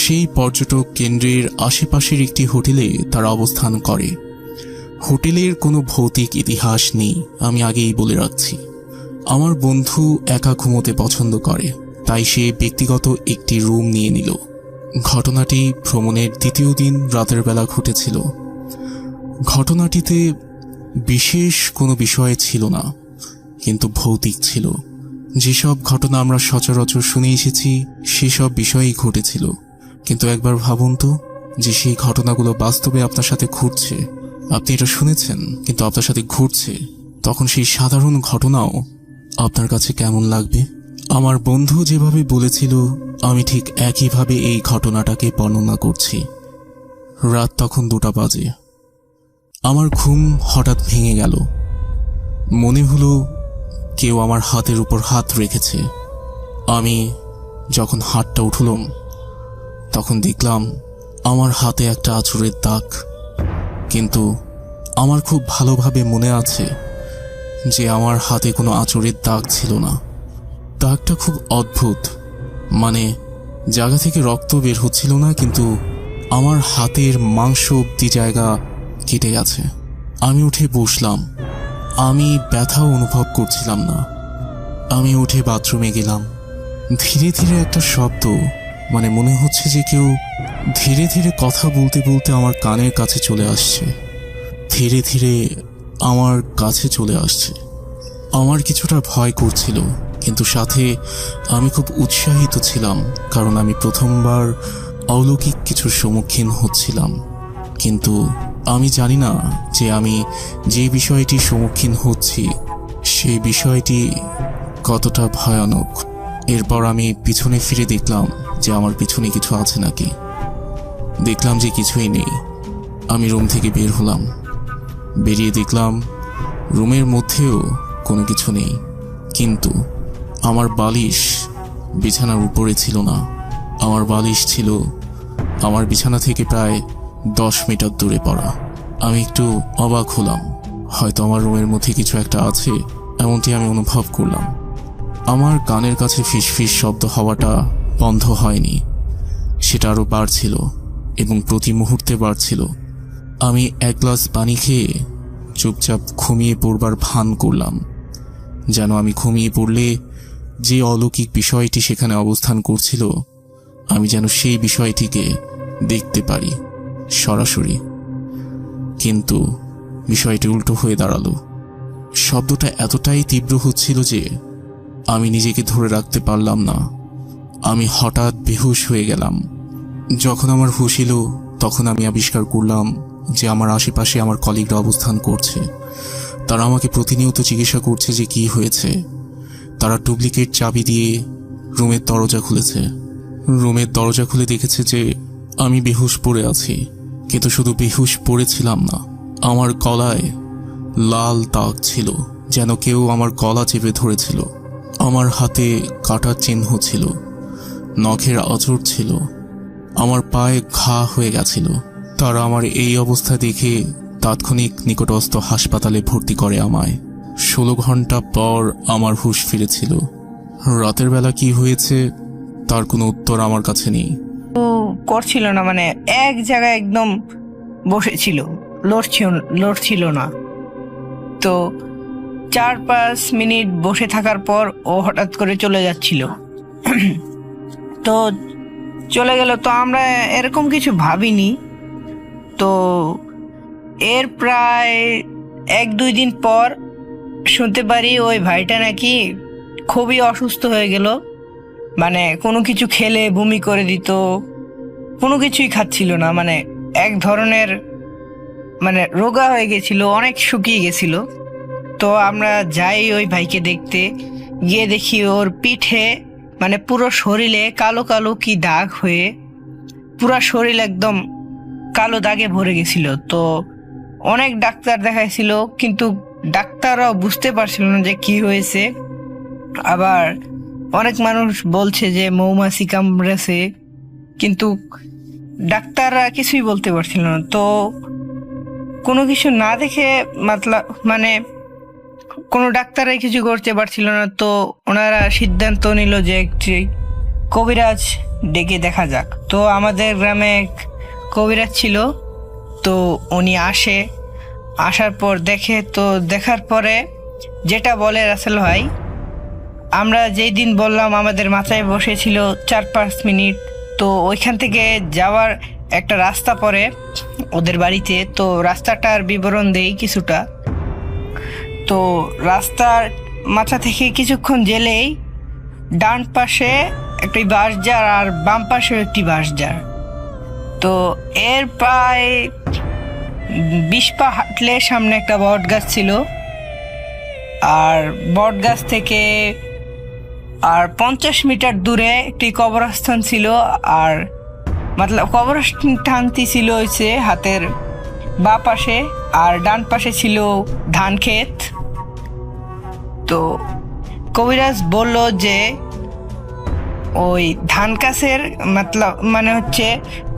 সেই পর্যটক কেন্দ্রের আশেপাশের একটি হোটেলে তারা অবস্থান করে। হোটেলের কোনো ভৌতিক ইতিহাস নেই, আমি আগেই বলে রাখছি। আমার বন্ধু একা ঘুমোতে পছন্দ করে, তাই সে ব্যক্তিগত একটি রুম নিয়ে নিল। ঘটনাটি ভ্রমণের 2য় দিন রাতের বেলা ঘটেছিল। ঘটনাটিতে বিশেষ কোনো বিষয় ছিল না, কিন্তু ভৌতিক ছিল। যেসব ঘটনা আমরা সচরাচর শুনে এসেছি সেসব বিষয়ই ঘটেছিল। কিন্তু একবার ভাবুন তো, যে সেই ঘটনাগুলো বাস্তবে আপনার সাথে ঘটছে। আপনি এটা শুনেছেন কিন্তু আপনার সাথে ঘটছে, তখন সেই সাধারণ ঘটনাও আপনার কাছে কেমন লাগবে? আমার বন্ধু যেভাবে বলেছিল আমি ঠিক একইভাবে এই ঘটনাটাকে বর্ণনা করছি। রাত তখন 2টা বাজে। আমার ঘুম হঠাৎ ভেঙে গেল। মনে হলো কেউ আমার হাতের উপর হাত রেখেছে। আমি যখন হাতটা উঠলাম তখন দেখলাম আমার হাতে একটা আঁচড়ের দাগ। কিন্তু আমার খুব ভালোভাবে মনে আছে যে আমার হাতে কোনো আঁচড়ের দাগ ছিল না। দাগটা খুব অদ্ভুত, মানে জায়গা থেকে রক্ত বের হচ্ছিল না, কিন্তু আমার হাতের মাংস অব্দি জায়গা কেটে গেছে। আমি উঠে বসলাম। আমি ব্যথাও অনুভব করছিলাম না। আমি উঠে বাথরুমে গেলাম। ধীরে ধীরে একটা শব্দ, মানে মনে হচ্ছে যে কেউ ধীরে ধীরে কথা বলতে বলতে আমার কানের কাছে চলে আসছে। ধীরে ধীরে আমার কাছে চলে আসছে। আমার কিছুটা ভয় করছিল, কিন্তু সাথে আমি খুব উৎসাহিত ছিলাম, কারণ আমি প্রথমবার অলৌকিক কিছুর সম্মুখীন হচ্ছিলাম। কিন্তু আমি জানি না যে আমি যে বিষয়টির সম্মুখীন হচ্ছি সেই বিষয়টি কতটা ভয়ানক। এরপর আমি পিছনে ফিরে দেখলাম যে আমার পিছনে কিছু আছে নাকি। দেখলাম যে কিছুই নেই। আমি রুম থেকে বের হলাম। বেরিয়ে দেখলাম রুমের মধ্যেও কোনো কিছু নেই, কিন্তু আমার বালিশ বিছানার উপরে ছিল না। আমার বালিশ ছিল আমার বিছানা থেকে প্রায় 10 মিটার দূরে পড়া। আমি একটু অবাক হলাম, হয়তো আমার রুমের মধ্যে কিছু একটা আছে এমনটি আমি অনুভব করলাম। আমার কানের কাছে ফিসফিস শব্দ হওয়াটা বন্ধ হয়নি, সেটা আরও বাড়ছিল এবং প্রতি মুহূর্তে বাড়ছিল। আমি 1 গ্লাস পানি খেয়ে চুপচাপ ঘুমিয়ে পড়বার ভান করলাম, যেন আমি ঘুমিয়ে পড়লে যে অলৌকিক বিষয়টি সেখানে অবস্থান করছিল আমি যেন সেই বিষয়টিকে দেখতে পারি সরাসরি। কিন্তু বিষয়টি উল্টো হয়ে দাঁড়ালো। শব্দটা এতটাই তীব্র হচ্ছিল যে আমি নিজেকে ধরে রাখতে পারলাম না। আমি হঠাৎ বেহুশ হয়ে গেলাম। যখন আমার হুঁশ এলো তখন আমি আবিষ্কার করলাম যে আমার আশেপাশে আমার কলিগরা অবস্থান করছে। তারা আমাকে প্রতিনিয়ত জিজ্ঞাসা করছে যে কি হয়েছে। তারা ডুপ্লিকেট চাবি দিয়ে রুমের দরজা খুলেছে। রুমের দরজা খুলে দেখেছে যে আমি বেহুশ পড়ে আছি। কিন্তু শুধু বেহুশ পড়েছিলাম না, আমার গলায় লাল দাগ ছিল, যেন কেউ আমার গলা চেপে ধরেছিল। আমার হাতে কাটার চিহ্ন ছিল, নখের আঁচড় ছিল, আমার পায়ে ঘা হয়ে গেছিল। তারা আমার এই অবস্থা দেখে তাৎক্ষণিক নিকটস্থ হাসপাতালে ভর্তি করে আমায়। 16 ঘন্টা পর আমার হুঁশ ফিরেছিল। রাতের বেলা কি হয়েছে তার কোনো উত্তর আমার কাছে নেই। তো করছিল না, মানে এক জায়গায় একদম বসেছিল, লড়ছিল না। তো 4-5 মিনিট বসে থাকার পর ও হঠাৎ করে চলে যাচ্ছিল। তো চলে গেল, তো আমরা এরকম কিছু ভাবিনি। তো এর প্রায় 1-2 দিন পর শুনতে পারি ওই ভাইটা নাকি খুবই অসুস্থ হয়ে গেল, মানে কোনো কিছু খেলে বমি করে দিত, কোনো কিছুই খাচ্ছিল না, মানে এক ধরনের মানে রোগা হয়ে গেছিল, অনেক শুকিয়ে গেছিল। তো আমরা যাই ওই ভাইকে দেখতে, গিয়ে দেখি ওর পিঠে মানে পুরো শরীরে কালো কালো কি দাগ হয়ে পুরো শরীর একদম কালো দাগে ভরে গেছিল। তো অনেক ডাক্তার দেখাইছিল, কিন্তু ডাক্তাররাও বুঝতে পারছিল না যে কি হয়েছে। আবার অনেক মানুষ বলছে যে মৌমাছি কামড়েছে, কিন্তু ডাক্তাররা কিছুই বলতে পারছিল না। তো কোনো কিছু না দেখে মানে কোনো ডাক্তাররাই কিছু করতে পারছিল না। তো ওনারা সিদ্ধান্ত নিল যে একটি কবিরাজ ডেকে দেখা যাক। তো আমাদের গ্রামে এক কবিরাজ ছিল, তো উনি আসার পর দেখে, তো দেখার পরে যেটা বলে রাসেল ভাই, আমরা যেই দিন বললাম আমাদের মাথায় বসেছিল 4-5 মিনিট, তো ওইখান থেকে যাওয়ার একটা রাস্তা পড়ে ওদের বাড়িতে। তো রাস্তাটার বিবরণ দেই কিছুটা। তো রাস্তার মাথা থেকে কিছুক্ষণ গেলেই ডান পাশে একটি বাঁশঝাড় আর বাম পাশেও একটি বাঁশঝাড়। তো এর প্রায় 20 পা হাঁটলে সামনে একটা বট গাছ ছিল, আর বট গাছ থেকে আর 50 মিটার দূরে একটি কবরস্থান ছিল। আর কবরস্থানটি ছিল হচ্ছে হাতের বাঁ পাশে, আর ডান পাশে ছিল ধান ক্ষেত। তো কবিরাজ বলল যে ওই ধান গাছের মানে হচ্ছে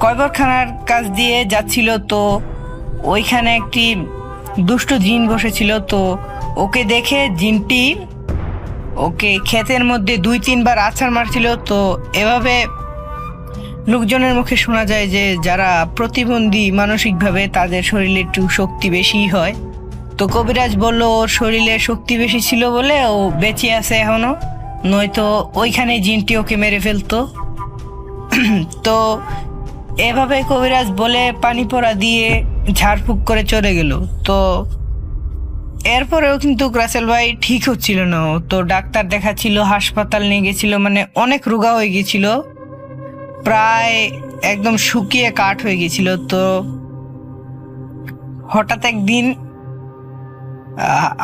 কবরখানার কাছ দিয়ে যাচ্ছিল, তো ওইখানে একটি দুষ্ট জিন বসেছিল। তো ওকে দেখে জিনটি ওকে ক্ষেতের মধ্যে 2-3 বার আছাড় মারছিল। তো এভাবে লোকজনের মুখে শোনা যায় যে যারা প্রতিবন্ধী মানসিকভাবে তাদের শরীরে একটু শক্তি বেশি হয়। তো কবিরাজ বলল ওর শরীরে শক্তি বেশি ছিল বলে ও বেঁচে আছে এখনো, নয়তো ওইখানে জিনটি ওকে মেরে ফেলতো। তো এভাবে কবিরাজ বলে পানি পড়া দিয়ে ঝাড়ফুঁক করে চলে গেল। তো এরপরেও কিন্তু রাসেল ভাই ঠিক হচ্ছিল না। তো ডাক্তার দেখাচ্ছিল, হাসপাতাল নিয়ে গেছিল, মানে অনেক রোগা হয়ে গেছিল, প্রায় একদম শুকিয়ে কাঠ হয়ে গেছিল। তো হঠাৎ একদিন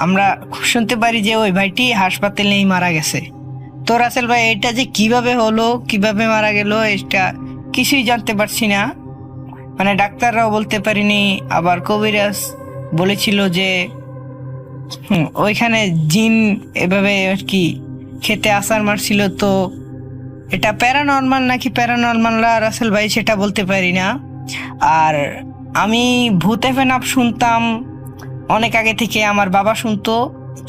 আমরা শুনতে পারি যে ওই ভাইটি হাসপাতালে নিয়ে মারা গেছে। তো রাসেল ভাই এটা যে কিভাবে হলো, কিভাবে মারা গেল, এটা কিছুই জানতে পারছি না, মানে ডাক্তাররাও বলতে পারিনি। আবার কবিরাজ বলেছিল যে ওইখানে জিন এভাবে আর কি খেতে আছাড় মারছিল। তো এটা প্যারানর্মাল নাকি প্যারানর্মাল না রাসেল ভাই সেটা বলতে পারি না। আর আমি ভূতে ফেনাপ শুনতাম অনেক আগে থেকে, আমার বাবা শুনতো,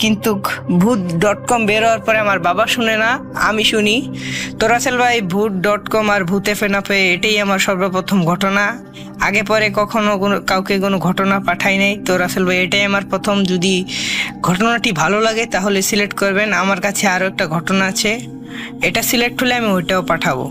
কিন্তু ভূত.com বের হওয়ার পরে আমার বাবা শুনে না, আমি শুনি। তো রাসেল ভাই ভূত.com আর ভূতে ফেনাপে এটাই আমার সর্বপ্রথম ঘটনা, আগে পরে কখনো কাউকে কোনো ঘটনা পাঠাই নাই। তো রাসেল ভাই এটাই আমার প্রথম। যদি ঘটনাটি ভালো লাগে তাহলে সিলেক্ট করবেন, আমার কাছে আরও একটা ঘটনা আছে, এটা সিলেক্ট হলে আমি ওইটাও পাঠাবো।